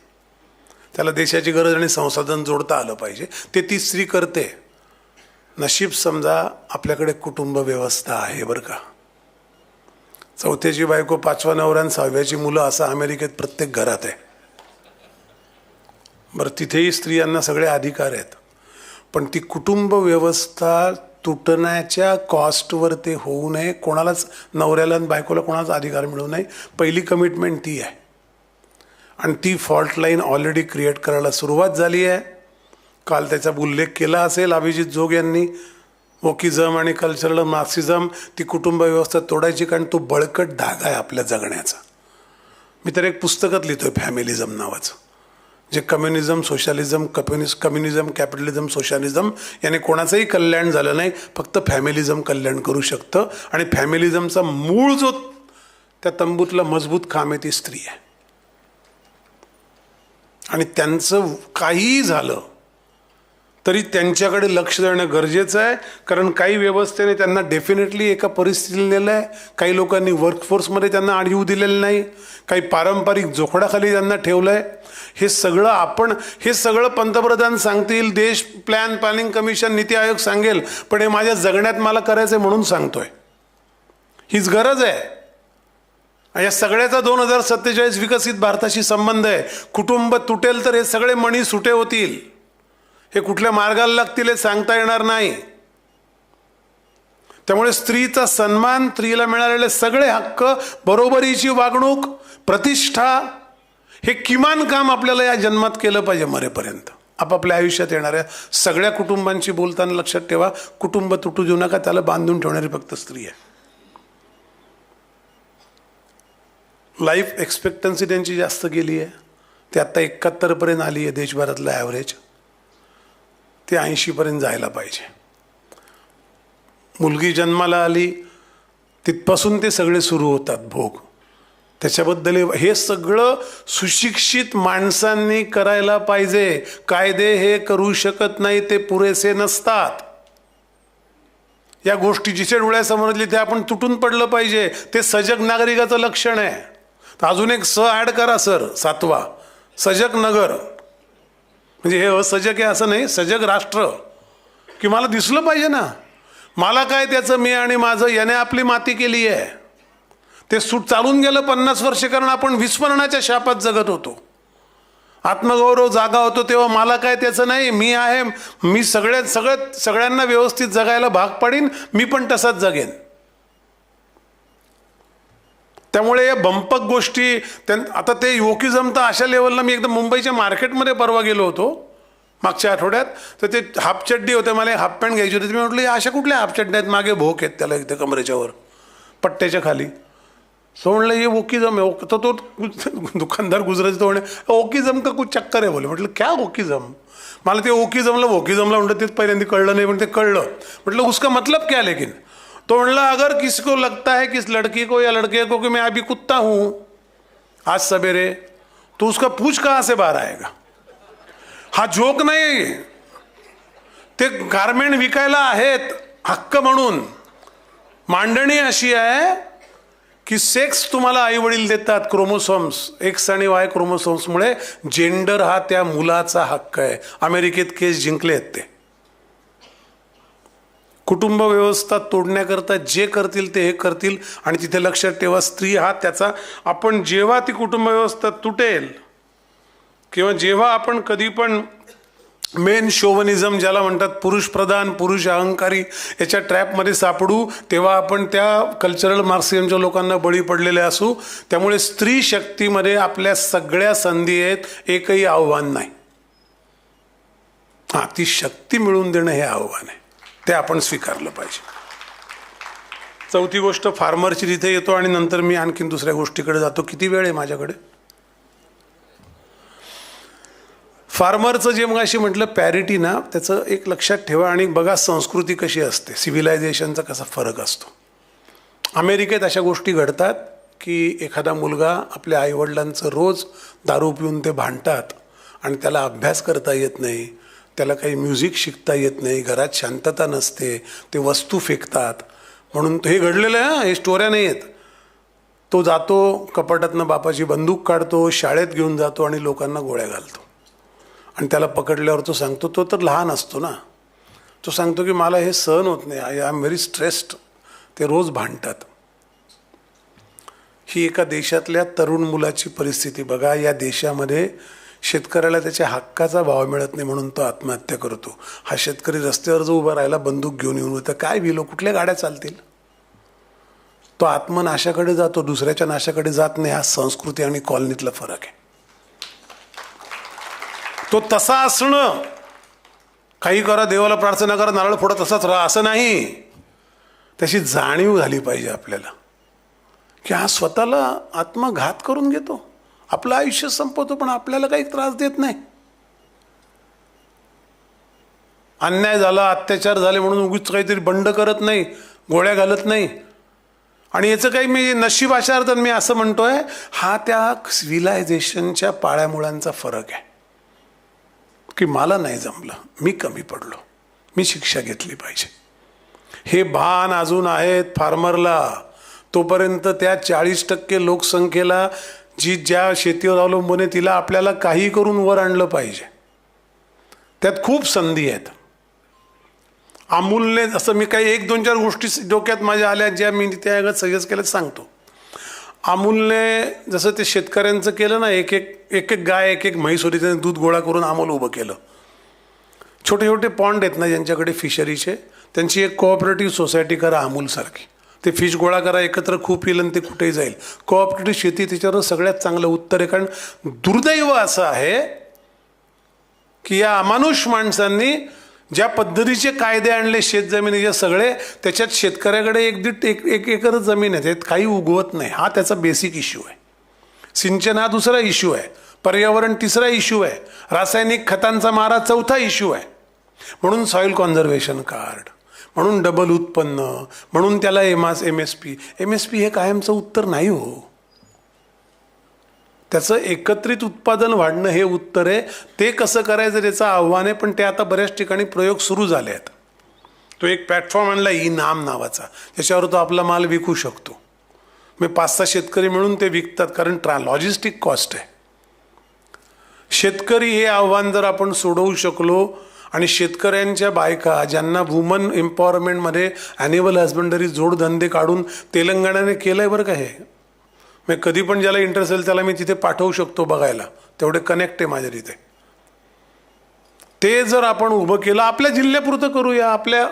Speaker 1: त्याला देशाची गरज आणि संसाधन जोडता आलं पाहिजे. ते ती स्त्री करते. नशीब समजा आपल्याकडे कुटुंब व्यवस्था आहे बरं का. 4थ्याची बायको, 5व्या नवरा आणि 6व्याची मुलं असं अमेरिकेत प्रत्येक घरात आहे. बरं, तिथेही स्त्रियांना सगळे अधिकार आहेत, पण ती कुटुंब व्यवस्था तुटण्याच्या कॉस्टवर ते होऊ नये. कोणालाच, नवऱ्याला आणि बायकोला कोणाचा अधिकार मिळू नये. पहिली कमिटमेंट ती आहे, आणि ती फॉल्ट लाईन ऑलरेडी क्रिएट करायला सुरुवात झाली आहे. काल त्याचा उल्लेख केला असेल अभिजित जोग यांनी. वोकिझम आणि कल्चरल मार्क्सिझम, ती कुटुंब व्यवस्था तोडायची, कारण तो बळकट धागा आहे आपल्या जगण्याचा. मी तर एक पुस्तकात लिहितोय फॅमिलिझम नावाचं, जे communism, socialism, communism, capitalism, socialism याने कोणाचंही कल्याण झालं नाही, फक्त फॅमिलिझम कल्याण करू शकतं. आणि फॅमिलिझमचा मूळ जो त्या तंबूतला मजबूत खांब आहे ती स्त्री आहे. आणि त्यांचं काहीही झालं तरी त्यांच्याकडे लक्ष देणं गरजेचं आहे, कारण काही व्यवस्थेने त्यांना डेफिनेटली एका परिस्थितीला नेलं आहे. काही लोकांनी वर्कफोर्समध्ये त्यांना आणीव दिलेलं नाही, काही पारंपरिक जोखडाखाली त्यांना ठेवलं आहे. हे सगळं पंतप्रधान सांगतील, देश प्लॅनिंग कमिशन, नीती आयोग सांगेल, पण हे माझ्या जगण्यात मला करायचं आहे म्हणून सांगतोय. हीच गरज आहे. या सगळ्याचा 2047 विकसित भारताशी संबंध आहे. कुटुंब तुटेल तर हे सगळे मणी सुटे होतील. हे कुठल्या मार्गाला लागतील हे सांगता येणार नाही. त्यामुळे स्त्रीचा सन्मान, स्त्रीला मिळालेले सगळे हक्क, बरोबरीची वागणूक, प्रतिष्ठा, हे किमान काम आपल्याला या जन्मात केलं पाहिजे मरेपर्यंत. आपापल्या आयुष्यात येणाऱ्या सगळ्या कुटुंबांशी बोलताना लक्षात ठेवा, कुटुंब तुटू देऊ नका, त्याला बांधून ठेवणारी फक्त स्त्री आहे. लाईफ एक्सपेक्टन्सी त्यांची जास्त गेली आहे. ते आत्ता 71पर्यंत आली आहे देशभरातलं ॲव्हरेज. ते 80पर्यंत जायला पाहिजे. मुलगी जन्माला आली तिथपासून ते सगळे सुरू होतात भोग. त्याच्याबद्दल हे सगळं सुशिक्षित माणसांनी करायला पाहिजे. कायदे हे करू शकत नाही, ते पुरेसे नसतात. या गोष्टी जिथे डोळ्यासमोरली ते आपण तुटून पडलं पाहिजे. ते सजग नागरिकाचं लक्षण आहे. अजून एक ॲड करा सर, 7वा, सजग नगर. म्हणजे हे असजग आहे असं नाही, सजग राष्ट्र. की मला दिसलं पाहिजे ना, मला काय त्याचं, मी आणि माझं, याने आपली माती केली आहे. ते चालून गेलं 50 वर्ष, कारण आपण विस्मरणाच्या शापात जगत होतो. आत्मगौरव जागा होतो तेव्हा मला काय त्याचं नाही, मी आहे, मी सगळ्यांना व्यवस्थित जगायला भाग पाडीन, मी पण तसाच जगेन. त्यामुळे या बंपक गोष्टी आता ते योकिझम तर अशा लेवलला, मी एकदा मुंबईच्या मार्केटमध्ये परवा गेलो होतो, मागच्या आठवड्यात. तर ते हाफ चड्डी होते, मला हाफ पॅन्ट घ्यायची होती. मी म्हटलं अशा कुठल्या हाफ चड्ड्या आहेत, मागे भोक आहेत त्याला इथे कमरेच्या वर पट्ट्याच्या खाली. सो म्हणलं हे ओकीजम आहे. तर तो दुकानदार गुजराती तो म्हणे ओकीजम का कुछ चक्कर आहे बोले. म्हटलं क्या ओकीजम. मला ते ओकीजमला म्हणतं ते पहिल्यांदा कळलं नाही, पण ते कळलं. म्हटलं उसका मतलब क्या लेकिन. तो म्हणला अगर किसी को लगता है कि इस लड़की को या लड़के को कि मैं अभी कुत्ता हूँ आज सवेरे, तो उसका पूछ कहाँ से बाहर आएगा. हा जोक नाही, ते गारमेंट विकायला आहेत हक्क म्हणून. मांडणी अशी आहे की सेक्स तुम्हाला आई वडील देतात, क्रोमोसोम्स एक्स आणि वाय क्रोमोसोम्समुळे. जेंडर हा त्या मुलाचा हक्क आहे. अमेरिकेत केस जिंकले आहेत ते. कुटुंब व्यवस्था तोडण्याकरता जे करतील ते हे करतील. आणि तिथे लक्षात ठेवा, स्त्री हा त्याचा, आपण जेव्हा ती कुटुंब व्यवस्था तुटेल किंवा जेव्हा आपण कधी पण मेन शोवनिझम ज्याला म्हणतात, पुरुष प्रधान, पुरुष अहंकारी याच्या ट्रॅपमध्ये सापडू, तेव्हा आपण त्या कल्चरल मार्क्सिझमच्या लोकांना बळी पडलेले असू. त्यामुळे स्त्री शक्तीमध्ये आपल्या सगळ्या संधी आहेत, एकही आव्हान नाही. हां, ती शक्ती मिळवून देणं हे आव्हान आहे, ते आपण स्वीकारलं पाहिजे. चौथी गोष्ट फार्मरची तिथे येतो आणि नंतर मी आणखीन दुसऱ्या गोष्टीकडे जातो. किती वेळ आहे माझ्याकडे. फार्मरचं जे मग अशी म्हटलं पॅरिटी ना, त्याचं एक लक्षात ठेवा. आणि बघा संस्कृती कशी असते, सिव्हिलायझेशनचा कसा फरक असतो. अमेरिकेत अशा गोष्टी घडतात की एखादा मुलगा आपल्या आईवडिलांचं रोज दारू पिऊन ते भांडतात आणि त्याला अभ्यास करता येत नाही, त्याला काही म्युझिक शिकता येत नाही, घरात शांतता नसते, ते वस्तू फेकतात. म्हणून हे घडलेलं आहे, हे स्टोऱ्या नाही आहेत. तो जातो कपाटातनं बापाची बंदूक काढतो, शाळेत घेऊन जातो आणि लोकांना गोळ्या घालतो. आणि त्याला पकडल्यावर तो सांगतो, तो तर लहान असतो ना, तो सांगतो की मला हे सहन होत नाही, आय एम व्हेरी स्ट्रेस्ड. ते रोज भांडतात. ही एका देशातल्या तरुण मुलाची परिस्थिती बघा. या देशामध्ये शेतकऱ्याला त्याच्या हक्काचा भाव मिळत नाही म्हणून तो आत्महत्या करतो. हा शेतकरी रस्त्यावर जो उभा राहिला बंदूक घेऊन येऊन, तर काय भिलो, कुठल्या गाड्या चालतील. तो आत्मनाशाकडे जातो, दुसऱ्याच्या नाशाकडे जात नाही. हा संस्कृती आणि कॉलनीतला फरक आहे. तो तसा असणं, काही करा, देवाला प्रार्थना करा, नारळ फोडा, तसाच राहा असं नाही. त्याची जाणीव झाली पाहिजे आपल्याला की हा स्वतःला आत्मघात करून घेतो, आपलं आयुष्य संपवतो, पण आपल्याला काही त्रास देत नाही. अन्याय झाला, अत्याचार झाले म्हणून उगीच काहीतरी बंड करत नाही, गोळ्या घालत नाही. आणि याचं काही मी नशीब अशा अर्थात मी असं म्हणतोय, हा त्या सिव्हिलायझेशनच्या पाळ्यामुळांचा फरक आहे की मला नाही जमलं, मी कमी पडलो, मी शिक्षा घेतली पाहिजे. हे भान अजून आहेत फार्मरला. तोपर्यंत त्या 40% लोकसंख्येला जी ज्या शेतीवर अवलंबून आहे, तिला आपल्याला काही करून वर आणलं पाहिजे. त्यात खूप संधी आहेत. अमूलने, असं मी काही 1-2-4 गोष्टी डोक्यात माझ्या आल्या ज्या मी त्या सजेस्ट केल्या सांगतो. अमूलने जसं ते शेतकऱ्यांचं केलं ना, एक एक गाय, एक म्हैस होती, त्याने दूध गोळा करून अमूल उभं केलं. छोटे छोटे पॉन्ड आहेत ना ज्यांच्याकडे फिशरीचे, त्यांची एक कोऑपरेटिव्ह सोसायटी करा अमूलसारखी. ते फिश गोळा करा, एकत्र खूप येईल आणि ते कुठेही जाईल. कोऑपरेटिव्ह शेती त्याच्यावर सगळ्यात चांगलं उत्तर आहे. कारण दुर्दैव असं आहे की या अमानुष माणसांनी ज्या पद्धतीचे कायदे आणले शेतजमिनीचे सगळे, त्याच्यात शेतकऱ्याकडे एक एकर जमीन आहे, त्यात काही उगवत नाही. हा त्याचा बेसिक इश्यू आहे. सिंचन हा दुसरा इश्यू आहे, पर्यावरण तिसरा इश्यू आहे, रासायनिक खतांचा मारा चौथा इश्यू आहे. म्हणून सॉईल कॉन्झर्वेशन कार्ड, म्हणून डबल उत्पन्न, म्हणून त्याला MSP हे कायमचं उत्तर नाही हो. त्याचं एकत्रित उत्पादन वाढणं हे उत्तर आहे. ते कसं करायचं त्याचं आव्हान आहे, पण ते आता बऱ्याच ठिकाणी प्रयोग सुरू झाले आहेत. तो एक प्लॅटफॉर्म आणला इनाम नावाचा, त्याच्यावर तो आपला माल विकू शकतो. मग 5-6 शेतकरी मिळून ते विकतात, कारण लॉजिस्टिक कॉस्ट आहे. शेतकरी हे आव्हान जर आपण सोडवू शकलो आणि शेतकऱ्यांच्या बायका ज्यांना वुमन एम्पॉवरमेंटमध्ये ॲनिमल हजबंडरी जोडधंदे काढून तेलंगणाने केलं आहे बरं का. हे मी कधी पण ज्याला इंटरेस्ट असेल त्याला मी तिथे पाठवू शकतो बघायला, तेवढे कनेक्ट आहे माझ्या तिथे. ते जर आपण उभं केलं, आपल्या जिल्ह्यापुरतं करूया. आपल्या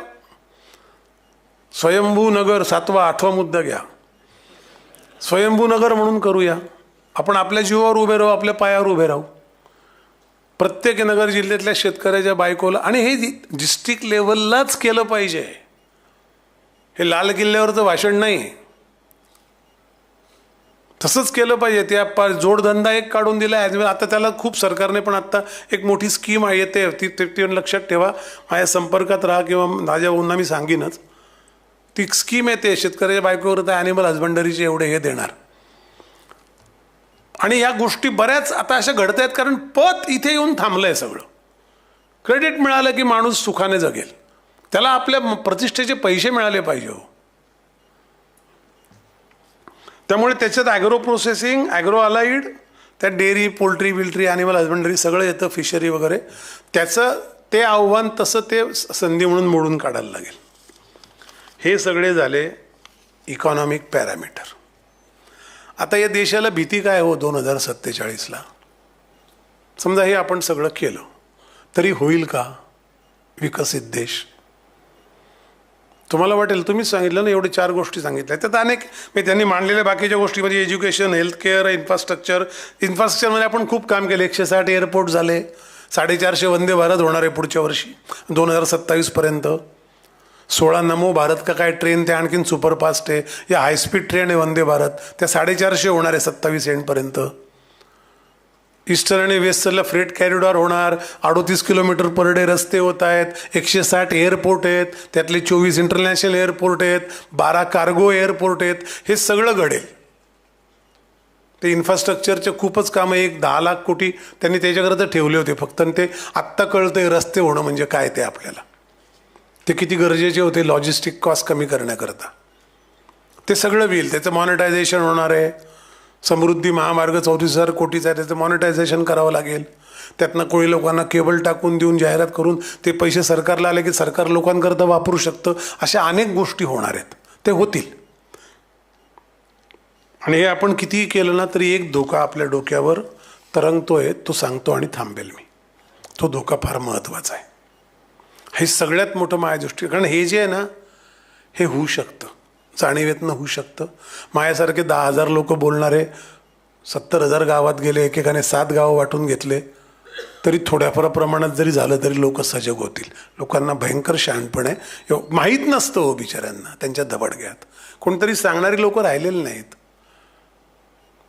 Speaker 1: स्वयंभूनगर 7वा-8वा मुद्दा घ्या, स्वयंभूनगर म्हणून करूया. आपण आपल्या जीवावर उभे राहू, आपल्या पायावर उभे राहू. प्रत्येक नगर जिल्ह्यातल्या शेतकऱ्याच्या बायकोला, आणि हे डिस्ट्रिक्ट लेवललाच केलं पाहिजे. हे लाल किल्ल्यावरचं भाषण नाही, तसंच केलं पाहिजे. त्या जोडधंदा एक काढून दिला आहे आता त्याला खूप सरकारने, पण आता एक मोठी स्कीम आहे येते ती लक्षात ठेवा. माझ्या संपर्कात राहा किंवा माझ्या भाऊंना मी सांगीनच. ती स्कीम येते शेतकऱ्याच्या बायकोवर तर ॲनिमल हजबंडरीचे एवढे हे देणार. आणि या गोष्टी बऱ्याच आता अशा घडत आहेत, कारण पत इथे येऊन थांबलंय सगळं. क्रेडिट मिळालं की माणूस सुखाने जगेल, त्याला आपल्या प्रतिष्ठेचे पैसे मिळाले पाहिजे. त्यामुळे त्याच्यात ॲग्रो प्रोसेसिंग, ॲग्रो अलाइड, त्यात डेअरी, पोल्ट्री बिल्ट्री, ॲनिमल हजबंडरी सगळं येतं, फिशरी वगैरे. त्याचं ते आव्हान तसं ते संधी म्हणून मोडून काढायला लागेल. हे सगळे झाले इकॉनॉमिक पॅरामीटर. आता या देशाला भीती काय हो 2047ला? समजा हे आपण सगळं केलं तरी होईल का विकसित देश? तुम्हाला वाटेल, तुम्हीच सांगितलं ना, एवढे 4 गोष्टी सांगितल्या. त्यात अनेक त्यांनी मांडलेल्या बाकीच्या गोष्टी म्हणजे एज्युकेशन, हेल्थकेअर, इन्फ्रास्ट्रक्चरमध्ये आपण खूप काम केलं. 160 एअरपोर्ट झाले, 450 वंदे भारत होणार आहे पुढच्या वर्षी 2027पर्यंत. 16 नमो भारत का काय ट्रेन, ते आणखीन सुपरफास्ट आहे. या हायस्पीड ट्रेन आहे वंदे भारत, त्या 450 होणार आहे 27 एंडपर्यंत. ईस्टर्न आणि वेस्टर्नला फ्रेट कॅरिडॉर होणार, 38 किलोमीटर पर डे रस्ते होत आहेत, 160 एअरपोर्ट आहेत, त्यातले 24 इंटरनॅशनल एअरपोर्ट आहेत, 12 कार्गो एअरपोर्ट आहेत. हे सगळं घडेल. ते इन्फ्रास्ट्रक्चरचे खूपच कामं, 10 लाख कोटी त्यांनी त्याच्याकरता ठेवले होते फक्त. आणि ते आत्ता कळतंय रस्ते होणं म्हणजे काय ते आपल्याला. ते किती गरजेचे होते लॉजिस्टिक कॉस्ट कमी करण्याकरता. ते सगळं होईल. त्याचं मॉनिटायझेशन होणार आहे. समृद्धी महामार्ग 34,000 कोटीचा आहे, त्याचं मॉनिटायझेशन करावं लागेल. त्यातनं कोळी लोकांना केबल टाकून देऊन, जाहिरात करून ते पैसे सरकारला आले की सरकार लोकांकरता वापरू शकतं. अशा अनेक गोष्टी होणार आहेत, ते होतील. आणि हे आपण कितीही केलं ना तरी एक धोका आपल्या डोक्यावर तरंगतोय, तो सांगतो आणि थांबेल मी. तो धोका फार महत्त्वाचा आहे. हे सगळ्यात मोठं माझ्या दृष्टीने, कारण हे जे आहे ना हे होऊ शकतं, जाणीवेतनं होऊ शकतं. माझ्यासारखे 10,000 लोक बोलणारे 70,000 गावात गेले, एकेकाने 7 गावं वाटून घेतले, तरी थोड्याफार प्रमाणात जरी झालं तरी लोक सजग होतील. लोकांना भयंकर शहाणपण आहे, माहीत नसतं हो बिचाऱ्यांना त्यांच्या दबडग्यात. कोणतरी सांगणारी लोक राहिलेली नाहीत.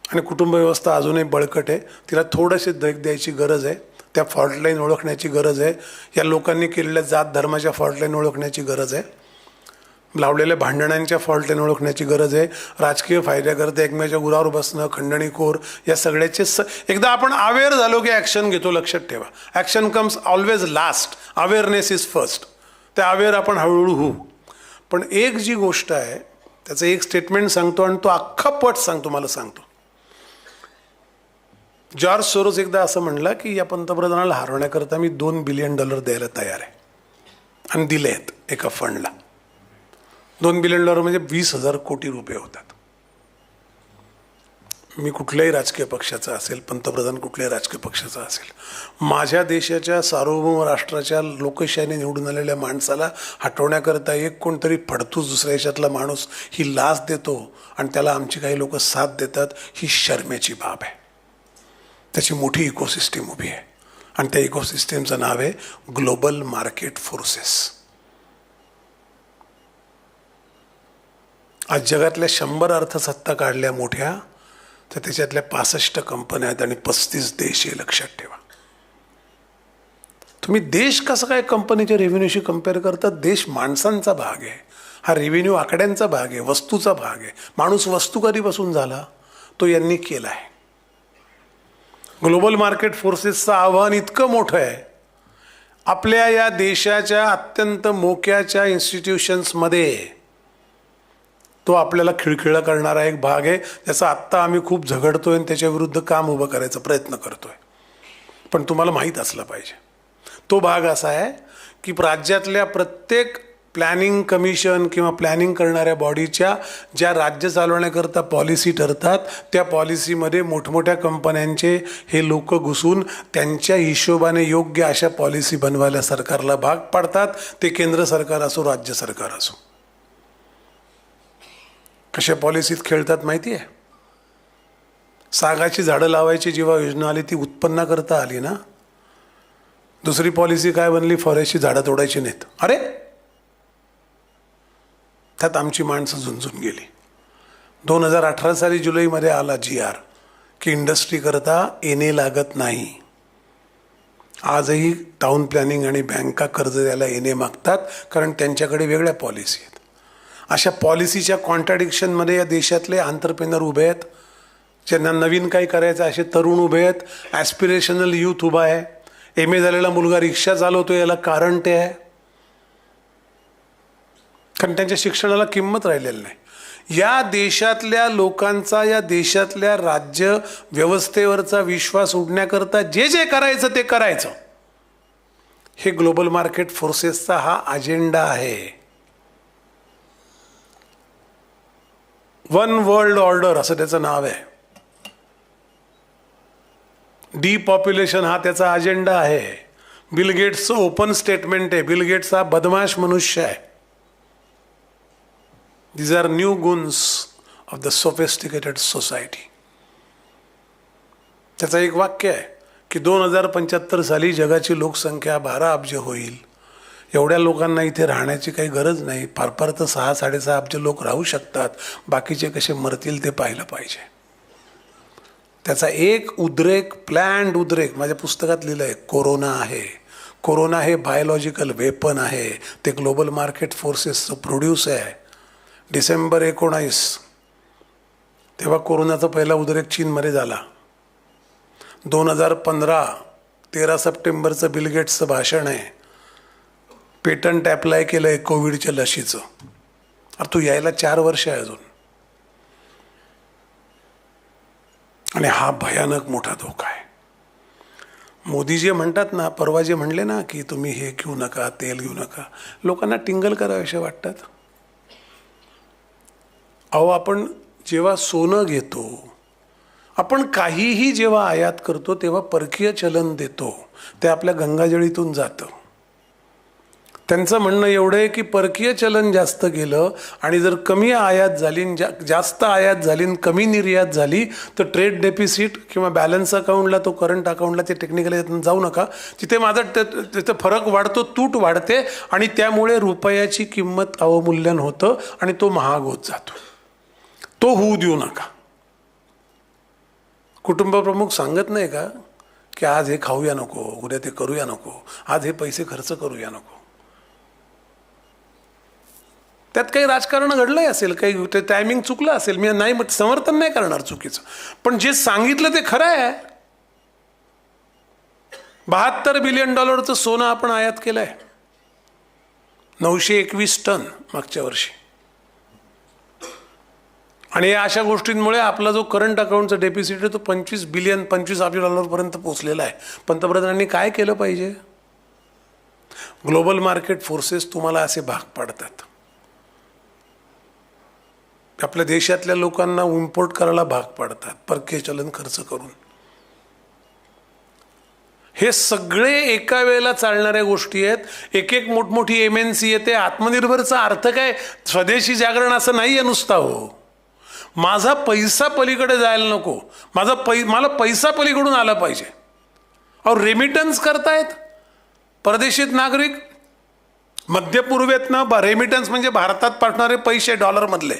Speaker 1: आणि कुटुंब व्यवस्था अजूनही बळकट आहे, तिला थोडेसे देख द्यायची गरज आहे. त्या फॉल्टलाईन ओळखण्याची गरज आहे. या लोकांनी केलेल्या जात धर्माच्या फॉल्टलाईन ओळखण्याची गरज आहे. लावलेल्या भांडणांच्या फॉल्टलाईन ओळखण्याची गरज आहे. राजकीय फायद्याकरता एकमेकाच्या उरावर बसणं, खंडणीखोर, या सगळ्याचे एकदा आपण अवेअर झालो की ॲक्शन घेतो. लक्षात ठेवा, action comes always last, awareness is first. त्या अवेअर आपण हळूहळू होऊ. पण एक जी गोष्ट आहे त्याचं एक स्टेटमेंट सांगतो आणि तो अख्खा पट सांगतो, मला सांगतो. जॉर्ज सोरोस एकदा असं म्हणला की या पंतप्रधानाला हरवण्याकरता मी $2 बिलियन द्यायला तयार आहे, आणि दिले आहेत एका फंडला. $2 बिलियन म्हणजे 20,000 कोटी रुपये होतात. मी कुठल्याही राजकीय पक्षाचा असेल, पंतप्रधान कुठल्याही राजकीय पक्षाचा असेल, माझ्या देशाच्या सार्वभौम राष्ट्राच्या लोकशाहीने निवडून आलेल्या माणसाला हटवण्याकरता एक कोणतरी फडतूस दुसऱ्या देशातला माणूस ही लाच देतो आणि त्याला आमची काही लोक साथ देतात, ही शर्मेची बाब आहे. त्याची मोठी इकोसिस्टीम उभी आहे आणि त्या इकोसिस्टीमचं नाव आहे ग्लोबल मार्केट फोर्सेस. आज जगातल्या 100 अर्थसत्ता काढल्या मोठ्या, तर त्याच्यातल्या 65 कंपन्या आहेत आणि 35 देश आहे. लक्षात ठेवा. तुम्ही देश कसं काय कंपनीच्या रेव्हेन्यूशी कम्पेअर करता? देश माणसांचा भाग आहे, हा रेव्हेन्यू आकड्यांचा भाग आहे, वस्तूचा भाग आहे. माणूस वस्तू कधीपासून झाला? तो यांनी केला आहे. ग्लोबल मार्केट फोर्सेसचं आव्हान इतकं मोठं आहे. आपल्या या देशाच्या अत्यंत मोक्याच्या इन्स्टिट्यूशन्समध्ये तो आपल्याला खिळखिळा करणारा एक भाग आहे, ज्याचा आत्ता आम्ही खूप झगडतोय आणि त्याच्याविरुद्ध काम उभं करायचा प्रयत्न करतोय. पण तुम्हाला माहीत असलं पाहिजे, तो भाग असा आहे की राज्यातल्या प्रत्येक प्लॅनिंग कमिशन किंवा प्लॅनिंग करणाऱ्या बॉडीच्या ज्या राज्य चालवण्याकरता पॉलिसी ठरतात, त्या पॉलिसीमध्ये मोठमोठ्या कंपन्यांचे हे लोक घुसून त्यांच्या हिशोबाने योग्य अशा पॉलिसी बनवायला सरकारला भाग पाडतात. ते केंद्र सरकार असो, राज्य सरकार असो. कशा पॉलिसीत खेळतात माहिती आहे? सागाची झाडं लावायची जेव्हा योजना आली ती उत्पन्नाकरता आली ना, दुसरी पॉलिसी काय बनली? फॉरेस्टची झाडं तोडायची नाहीत. अरे त्यात आमची माणसं झुंजून गेली. 2018 साली जुलैमध्ये आला GR की इंडस्ट्री करता येणे लागत नाही. आजही टाउन प्लॅनिंग आणि बँका कर्ज द्यायला येणे मागतात, कारण त्यांच्याकडे वेगळ्या पॉलिसी आहेत. अशा पॉलिसीच्या कॉन्ट्राडिक्शनमध्ये या देशातले आंतरप्रेनर उभे आहेत, ज्यांना नवीन काही करायचं असे तरुण उभे आहेत. ॲस्पिरेशनल यूथ उभा आहे. MA झालेला मुलगा रिक्षा चालवतो, याला कारण ते आहे कारण त्यांच्या शिक्षणाला किंमत राहिलेली नाही. या देशातल्या लोकांचा, या देशातल्या राज्य व्यवस्थेवरचा विश्वास उडण्याकरता जे जे करायचं ते करायचं, हे ग्लोबल मार्केट फोर्सेसचा हा अजेंडा आहे. वन वर्ल्ड ऑर्डर असं त्याचं नाव आहे. डिपॉप्युलेशन हा त्याचा अजेंडा आहे. बिल गेट्सचं ओपन स्टेटमेंट आहे. बिल गेट्स हा बदमाश मनुष्य आहे. These are new guns of the sophisticated society. त्याचं एक वाक्य आहे की 2075 साली जगाची लोकसंख्या 12 अब्ज होईल. एवढ्या लोकांना इथे राहण्याची काही गरज नाही. फार फार तर 6-6.5 अब्ज लोक राहू शकतात. बाकीचे कसे मरतील ते पाहिलं पाहिजे. त्याचा एक उद्रेक, प्लॅन्ड उद्रेक माझ्या पुस्तकात लिहिलं आहे. कोरोना आहे. कोरोना हे बायोलॉजिकल वेपन आहे. ते ग्लोबल मार्केट फोर्सेसचं प्रोड्यूस आहे. डिसेंबर 19 तेव्हा कोरोनाचा पहिला उद्रेक चीनमध्ये झाला. 2015 13 सप्टेंबरचं बिल गेट्सचं भाषण आहे. पेटंट अप्लाय केलं आहे कोविडच्या लशीचं. अरे तू यायला 4 वर्ष आहे अजून. आणि हा भयानक मोठा धोका आहे. मोदी जे म्हणतात ना, परवा जे म्हणले ना की तुम्ही हे घेऊ नका, तेल घेऊ नका, लोकांना टिंगल करावेसे वाटतात. अहो, आपण जेव्हा सोनं घेतो, आपण काहीही जेव्हा आयात करतो तेव्हा परकीय चलन देतो. ते आपल्या गंगाजळीतून जातं. त्यांचं म्हणणं एवढं आहे की परकीय चलन जास्त गेलं आणि जर कमी आयात झाली, जास्त आयात झाली, कमी निर्यात झाली तर ट्रेड डेफिसिट किंवा बॅलन्स अकाउंटला, तो करंट अकाउंटला, ते टेक्निकली जाऊ नका, तिथे माझा तिथे फरक वाढतो, तूट वाढते आणि त्यामुळे रुपयाची किंमत अवमूल्यन होतं आणि तो महाग होत जातो. तो होऊ देऊ नका. कुटुंब प्रमुख सांगत नाही का की आज हे खाऊया नको, उद्या ते करूया नको, आज हे पैसे खर्च करूया नको. त्यात काही राजकारण घडलंही असेल, काही ते टायमिंग चुकलं असेल. मी नाही समर्थन नाही करणार चुकीचं, पण जे सांगितलं ते खरं आहे. $72 बिलियन सोनं आपण आयात केलंय. 921 टन मागच्या वर्षी. आणि या अशा गोष्टींमुळे आपला जो करंट अकाउंटचा डेफिसिट आहे तो 25 अब्ज डॉलरपर्यंत पोहोचलेला आहे. पंतप्रधानांनी काय केलं पाहिजे? ग्लोबल मार्केट फोर्सेस तुम्हाला असे भाग पाडतात. आपल्या देशातल्या लोकांना इम्पोर्ट करायला भाग पाडतात परकीय चलन खर्च करून. हे सगळे एका वेळेला चालणाऱ्या गोष्टी आहेत. एक एक मोठमोठी MNC येते. आत्मनिर्भरचा अर्थ काय? स्वदेशी जागरण असं नाही आहे नुसता. हो, माझा पैसा पलीकडे जायला नको, मला पैसा पलीकडून आला पाहिजे. अहो, रेमिटन्स करतायत परदेशीत नागरिक. मध्य पूर्वेतनं रेमिटन्स म्हणजे भारतात पाठवणारे पैसे डॉलरमधले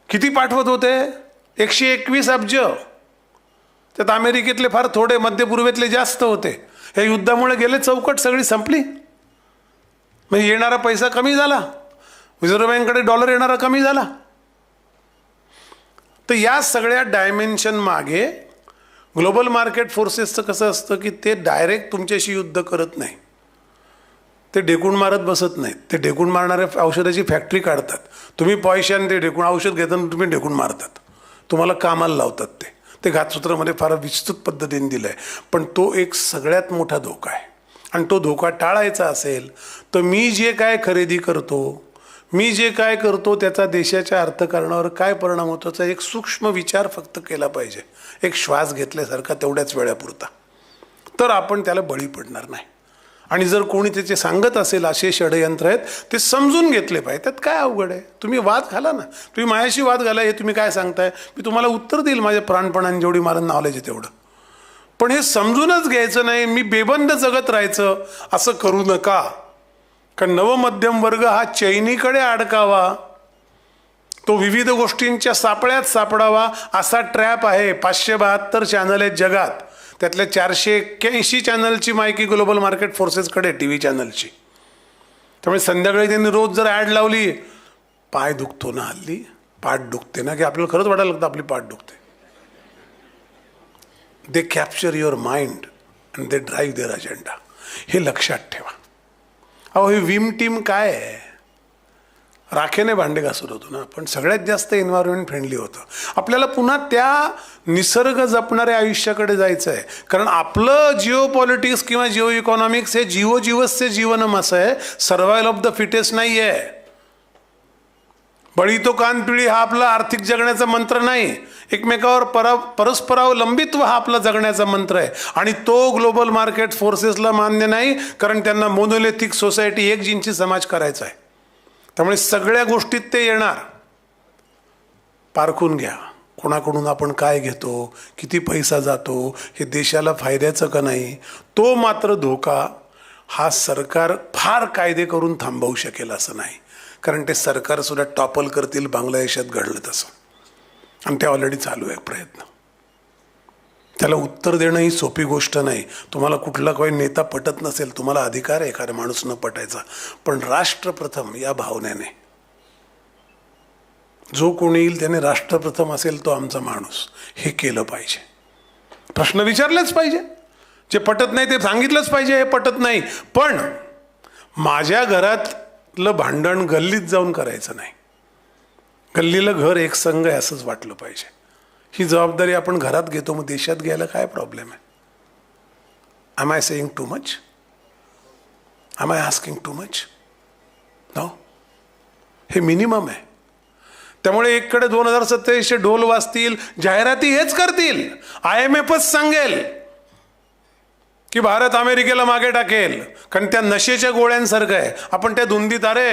Speaker 1: किती पाठवत होते? 121 अब्ज. त्यात अमेरिकेतले फार थोडे, मध्य पूर्वेतले जास्त होते. या युद्धामुळे गेले चौकट सगळी संपली. म्हणजे येणारा पैसा कमी झाला, रिझर्व्ह बँकेकडे डॉलर येणारा कमी झाला. तर या सगळ्या डायमेन्शन मागे ग्लोबल मार्केट फोर्सेसचं कसं असतं की ते डायरेक्ट तुमच्याशी युद्ध करत नाही. ते ढेकून मारत बसत नाहीत. ते ढेकून मारणाऱ्या औषधाची फॅक्टरी काढतात. तुम्ही पैशाने ते ढेकून औषध घेताना तुम्ही ढेकून मारतात. तुम्हाला कामाला लावतात. ते घातसूत्रामध्ये फार विस्तृत पद्धतीने दिलं आहे. पण तो एक सगळ्यात मोठा धोका आहे. आणि तो धोका टाळायचा असेल तर मी जे काय खरेदी करतो, मी जे काय करतो त्याचा देशाच्या अर्थकारणावर काय परिणाम होतो याचा एक सूक्ष्म विचार फक्त केला पाहिजे. एक श्वास घेतल्यासारखा तेवढ्याच वेळापुरता. तर आपण त्याला बळी पडणार नाही. आणि जर कोणी त्याचे सांगत असेल असे षडयंत्र आहेत, ते समजून घेतले पाहिजे. त्यात काय अवघड आहे? तुम्ही वाद घाला ना. तुम्ही माझ्याशी वाद घाला. हे तुम्ही काय सांगताय, मी तुम्हाला उत्तर देईल माझ्या प्राणपणाने जेवढी मला नॉलेज आहे तेवढं. पण हे समजूनच घ्यायचं नाही, मी बेबंद जगत राहायचं असं करू नका. कारण नवमध्यम वर्ग हा चैनीकडे अडकावा, तो विविध गोष्टींच्या सापळ्यात सापडावा असा ट्रॅप आहे. 572 चॅनल आहेत जगात, त्यातल्या 481 चॅनलची माहिती ग्लोबल मार्केट फोर्सेसकडे, टी व्ही चॅनलची. त्यामुळे संध्याकाळी त्यांनी रोज जर ॲड लावली, पाय दुखतो ना हल्ली, पाठ दुखते ना, की आपल्याला खरंच वाटायला लागतं आपली पाठ दुखते. They capture your mind and they drive their agenda. हे लक्षात ठेवा. अहो हे विम टीम काय आहे, राखेने भांडे घासत होतो ना पण सगळ्यात जास्त एन्व्हायरमेंट फ्रेंडली होतं. आपल्याला पुन्हा त्या निसर्ग जपणाऱ्या आयुष्याकडे जायचं आहे. कारण आपलं जिओ पॉलिटिक्स किंवा जिओ इकॉनॉमिक्स हे जीवजीवस्य जीवनम असं आहे, सर्वायवल ऑफ द फिटेस्ट नाही आहे. बळी तो कान पिळी हा आपला आर्थिक जगण्याचा मंत्र नाही. एकमेकावर परस्परावलंबित्व हा आपला जगण्याचा मंत्र आहे. आणि तो ग्लोबल मार्केट फोर्सेसला मान्य नाही, कारण त्यांना मोनोलिथिक सोसायटी, एक जीनची समाज करायचा आहे. त्यामुळे सगळ्या गोष्टीत ते येणार. पारखून घ्या कोणाकडून आपण काय घेतो, किती पैसा जातो, हे देशाला फायद्याचं का नाही. तो मात्र धोका हा सरकार फार कायदे करून थांबवू शकेल असं नाही. कारण ते सरकारसुद्धा टॉपल करतील बांगलादेशात घडलं तसं, आणि ते ऑलरेडी चालू आहे प्रयत्न. त्याला उत्तर देणं ही सोपी गोष्ट नाही. तुम्हाला कुठला काही नेता पटत नसेल, तुम्हाला अधिकार आहे एखादा माणूस न पटायचा, पण राष्ट्रप्रथम या भावनेने जो कोणी येईल त्याने राष्ट्रप्रथम असेल तो आमचा माणूस, हे केलं पाहिजे. प्रश्न विचारलेच पाहिजे, जे पटत नाही ते सांगितलंच पाहिजे हे पटत नाही. पण माझ्या घरातलं भांडण गल्लीत जाऊन करायचं नाही. गल्लीला घर एक संघ आहे असंच वाटलं पाहिजे. ही जबाबदारी आपण घरात घेतो, मग देशात घ्यायला काय प्रॉब्लेम आहे. Am I saying too much? Am I asking too much? No, हे मिनिमम आहे. त्यामुळे एककडे 2027 ढोल वाजतील, जाहिराती हेच करतील. IMFच सांगेल की भारत अमेरिकेला मागे टाकेल, कारण त्या नशेच्या गोळ्यांसारखं आहे. आपण त्या धुंदीत अरे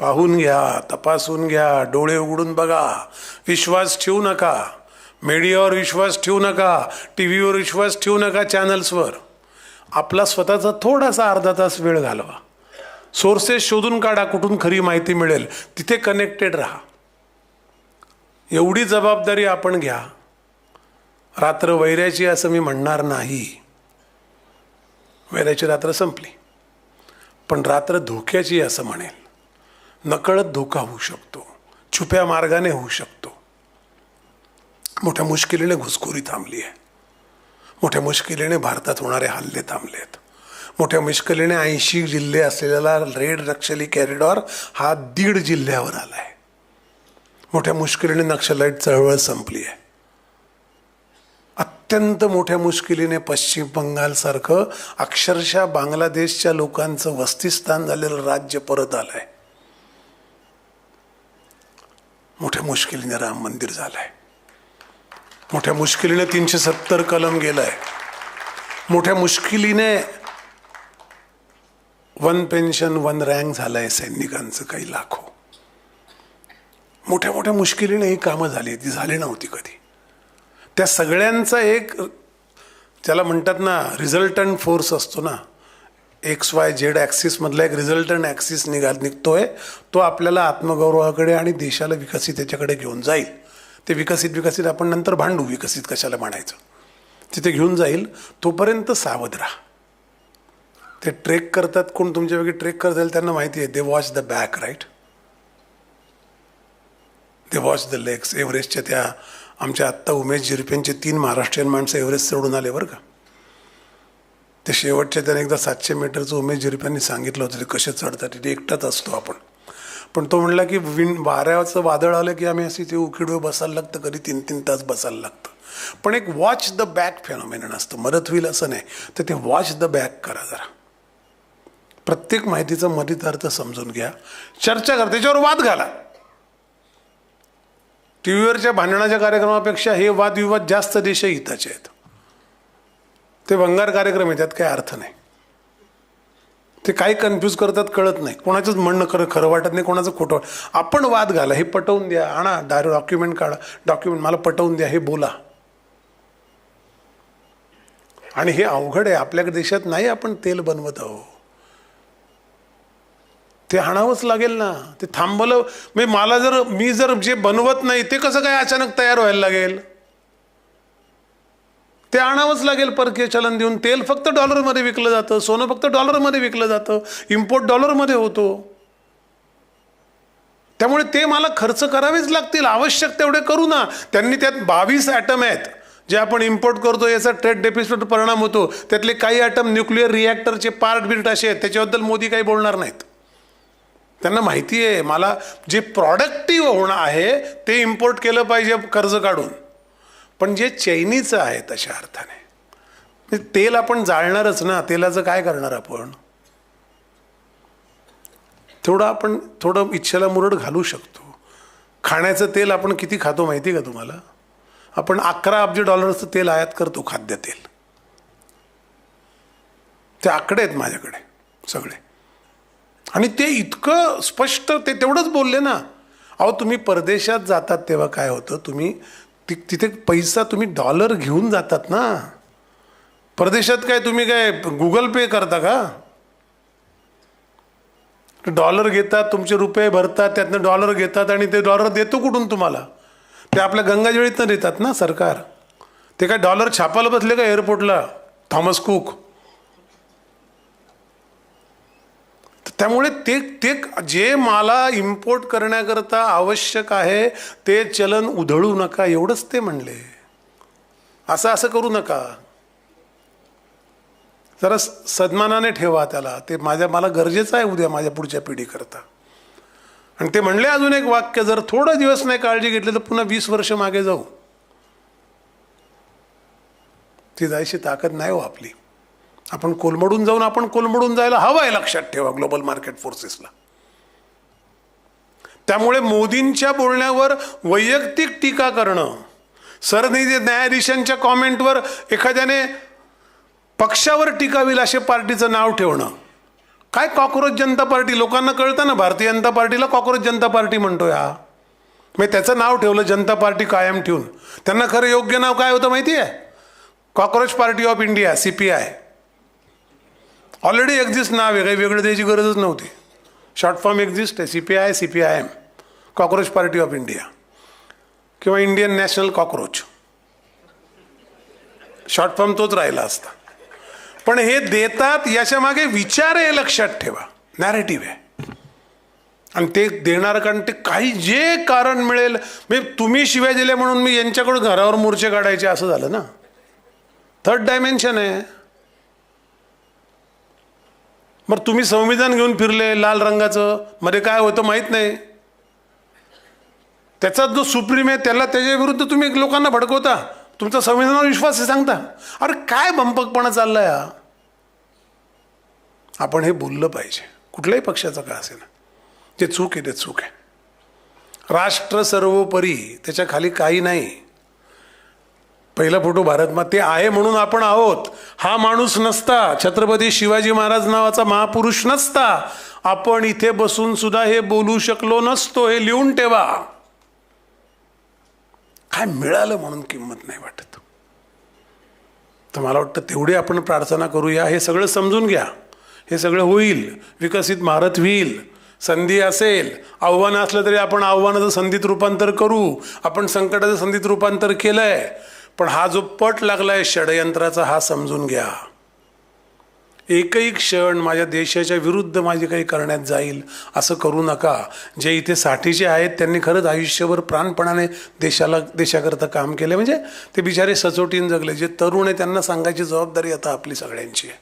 Speaker 1: पाहून घ्या, तपासून घ्या, डोळे उघडून बघा, विश्वास ठेवू नका. मीडियावर विश्वास ठेवू नका, टी व्हीवर विश्वास ठेवू नका, चॅनल्सवर. आपला स्वतःचा थोडासा अर्धा तास वेळ घालवा. सोर्सेस शोधून काढा, कुठून खरी माहिती मिळेल, तिथे कनेक्टेड राहा. एवढी जबाबदारी आपण घ्या. रात्र वैऱ्याची असं मी म्हणणार नाही, वैऱ्याची रात्र संपली, पण रात्र धोक्याची असं म्हणेल. नकळत धोका होऊ शकतो, छुप्या मार्गाने होऊ शकतो. मोठ्या मुश्किलीने घुसखोरी थांबली आहे, मोठ्या मुश्किलीने भारतात होणारे हल्ले थांबलेत, मोठ्या मुश्किलीने 80 जिल्हे असलेला रेड नक्षली कॉरिडॉर हा 1.5 जिल्ह्यावर आला आहे. मोठ्या मुश्किलीने नक्षलाईट चळवळ संपली आहे. अत्यंत मोठ्या मुश्किलीने पश्चिम बंगालसारखं अक्षरशः बांगलादेशच्या लोकांचं वस्तीस्थान झालेलं राज्य परत आलं आहे. मोठ्या मुश्किलीने राम मंदिर झालंय. मोठ्या मुश्किलीने 370 कलम गेलाय. मोठ्या मुश्किलीने 1 पेन्शन 1 रँक झालंय सैनिकांचं, काही लाखो. मोठ्या मोठ्या मुश्किलीने ही कामं झाली, ती झाली नव्हती कधी. त्या सगळ्यांचा एक त्याला म्हणतात ना रिझल्टंट फोर्स असतो ना, XYZ ॲक्सिसमधला एक रिझल्टंट ॲक्सिस निघतोय. तो आपल्याला आत्मगौरवाकडे आणि देशाला विकसित याच्याकडे घेऊन जाईल. ते विकसित आपण नंतर भांडू, विकसित कशाला म्हणायचं, तिथे घेऊन जाईल. तोपर्यंत सावध राहा. ते ट्रेक करतात, कोण तुमच्यापैकी ट्रेक करता येईल त्यांना माहिती आहे. They watch the back, right. They watch the legs. एव्हरेस्टच्या त्या आमच्या आत्ता उमेश जिरपेंचे 3 महाराष्ट्रीयन माणसं एव्हरेस्ट चढून आले बरं का. ते शेवटच्या त्याने एकदा 700 मीटरचं उमेश जिरप्यांनी सांगितलं होतं ते कसे चढतात. तिथे एकटाच असतो आपण. पण तो म्हणला की वाऱ्याचं वादळ आलं की आम्ही अशी ते उकिडवे बसायला लागतं, कधी 3-3 तास बसायला लागतं. पण एक वॉच द बॅक फेनॉमेनन असतं. मदत होईल असं नाही, तर ते वॉच द बॅक करा जरा. प्रत्येक माहितीचा मधित अर्थ समजून घ्या, चर्चा करा, त्याच्यावर वाद घाला. टी व्हीवरच्या भांडणाच्या कार्यक्रमापेक्षा हे वादविवाद जास्त देशहिताचे आहेत. ते भंगार कार्यक्रम आहे, त्यात काही अर्थ नाही. ते काही कन्फ्यूज करतात कळत नाही. कोणाचंच म्हणणं खरं वाटत नाही, कोणाचं खोटं. आपण वाद घाला, हे पटवून द्या, आणा डॉक्युमेंट काढा, डॉक्युमेंट मला पटवून द्या, हे बोला. आणि हे अवघड आहे. आपल्या देशात नाही आपण तेल बनवत आहोत. ते आणावंच लागेल ना. ते थांबवलं म्हणजे मी जर जे बनवत नाही ते कसं काय अचानक तयार व्हायला लागेल. ते आणावंच लागेल परकीय चलन देऊन. तेल फक्त डॉलरमध्ये विकलं जातं, सोनं फक्त डॉलरमध्ये विकलं जातं, इम्पोर्ट डॉलरमध्ये होतो. त्यामुळे ते मला खर्च करावेच लागतील. आवश्यक तेवढे करू ना. त्यांनी त्यात 22 ॲटम आहेत जे आपण इम्पोर्ट करतो, याचा ट्रेड डेफिसिटवर परिणाम होतो. त्यातले काही ॲटम न्यूक्लिअर रिॲक्टरचे पार्ट बिर्ट असे आहेत, त्याच्याबद्दल मोदी काही बोलणार नाहीत. त्यांना माहिती आहे मला जे प्रॉडक्टिव्ह होणं आहे ते इम्पोर्ट केलं पाहिजे कर्ज काढून. पण जे चैनीचं आहे तशा अर्थाने तेल आपण जाळणारच ना. तेलाचं काय करणार आपण. आपण थोडं इच्छेला मुरड घालू शकतो. खाण्याचं तेल आपण किती खातो माहिती का तुम्हाला. आपण 11 अब्ज डॉलरचं तेल आयात करतो, खाद्यतेल. ते आकडे आहेत माझ्याकडे सगळे. आणि ते इतकं स्पष्ट ते तेवढंच बोलले ना. अहो तुम्ही परदेशात जातात तेव्हा काय होतं, तुम्ही तिथे पैसा तुम्ही डॉलर घेऊन जातात ना. परदेशात काय तुम्ही काय गुगल पे करता का. डॉलर घेतात, तुमचे रुपये भरतात, त्यातनं डॉलर घेतात आणि ते डॉलर देतो कुठून तुम्हाला. ते आपल्या गंगाजळीतनं देतात ना सरकार. ते काय डॉलर छापायला बसले का एअरपोर्टला थॉमस कुक. त्यामुळे ते जे मला इम्पोर्ट करण्याकरता आवश्यक आहे ते चलन उधळू नका एवढंच ते म्हणले. असं करू नका. जरा सन्मानाने ठेवा त्याला. ते मला गरजेचं आहे उद्या माझ्या पुढच्या पिढीकरता. आणि ते म्हणले अजून एक वाक्य, जर थोडा दिवस नाही काळजी घेतली तर पुन्हा 20 वर्ष मागे जाऊ. ती जायची ताकद नाही हो आपली. आपण कोलमडून जायला हवं आहे, लक्षात ठेवा ग्लोबल मार्केट फोर्सेसला. त्यामुळे मोदींच्या बोलण्यावर वैयक्तिक टीका करणं, सरन्यायाधीश न्यायाधीशांच्या कॉमेंटवर एखाद्याने पक्षावर टीका होईल असे पार्टीचं नाव ठेवणं. काय कॉक्रोच जनता पार्टी. लोकांना कळतं ना भारतीय जनता पार्टीला कॉक्रोच जनता पार्टी म्हणतोय हा. मग त्याचं नाव ठेवलं जनता पार्टी कायम ठेवून. त्यांना खरं योग्य नाव काय होतं माहिती आहे. Cockroach party of India, CPI. Already exist नाव आहे, काही वेगळं द्यायची गरजच नव्हती. शॉर्ट फॉर्म एक्झिस्ट आहे, CPI, CPIM, cockroach party of India किंवा Indian national cockroach. Short form तोच राहिला असता. पण हे देतात याच्या मागे विचार आहे, लक्षात ठेवा. नॅरेटिव्ह आहे. आणि ते देणार कारण ते काही जे कारण मिळेल. म्हणजे तुम्ही शिव्या दिल्या म्हणून मी यांच्याकडून घरावर मोर्चे काढायचे असं झालं ना. थर्ड डायमेन्शन आहे. मग तुम्ही संविधान घेऊन फिरले लाल रंगाचं, मध्ये काय होतं माहीत नाही. त्याचा जो सुप्रीम आहे त्याच्या विरुद्ध तुम्ही लोकांना भडकवता. तुमचा संविधानावर विश्वास आहे सांगता. अरे काय बंपकपणा चाललाय हा. आपण हे बोललं पाहिजे कुठल्याही पक्षाचं का असेल. जे चूक आहे ते चूक आहे. राष्ट्र सर्वोपरी, त्याच्या खाली काही नाही. पहिला फोटो भारतमा ते आहे म्हणून आपण आहोत. हा माणूस नसता, छत्रपती शिवाजी महाराज नावाचा महापुरुष नसता, आपण इथे बसून सुद्धा हे बोलू शकलो नसतो. हे लिहून ठेवा. काय मिळालं म्हणून किंमत नाही वाटत. तर मला वाटतं तेवढी आपण प्रार्थना करूया. हे सगळं समजून घ्या. हे सगळं होईल. विकसित भारत होईल. संधी असेल, आव्हानं असलं तरी आपण आव्हानाचं संधीत रूपांतर करू. आपण संकटाचं संधीत रूपांतर केलंय. पण हा जो पट लागलाय षडयंत्राचा, हा समजून घ्या. एकही क्षण माझ्या देशाच्या विरुद्ध माझे काही करण्यात जाईल असं करू नका. जे इथे साठीचे आहेत त्यांनी खरंच आयुष्यभर प्राणपणाने देशाकरता काम केले. म्हणजे ते बिचारे सचोटीने जगले. जे तरुण आहे त्यांना सांगायची जबाबदारी आता आपली सगळ्यांची आहे.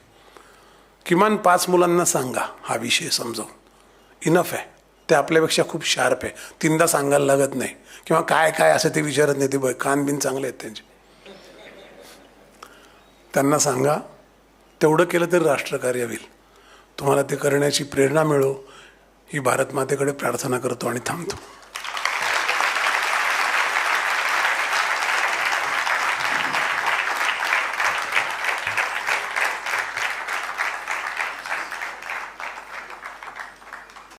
Speaker 1: किमान 5 मुलांना सांगा हा विषय समजावून. इनफ आहे. ते आपल्यापेक्षा खूप शार्प आहे. 3दा सांगायला लागत नाही. किंवा काय असं ते विचारत नाही. ते कान बिन चांगले आहेत त्यांचे. त्यांना सांगा. तेवढं केलं तरी राष्ट्रकार्य होईल. तुम्हाला ते करण्याची प्रेरणा मिळो ही भारत मातेकडे प्रार्थना करतो आणि थांबतो.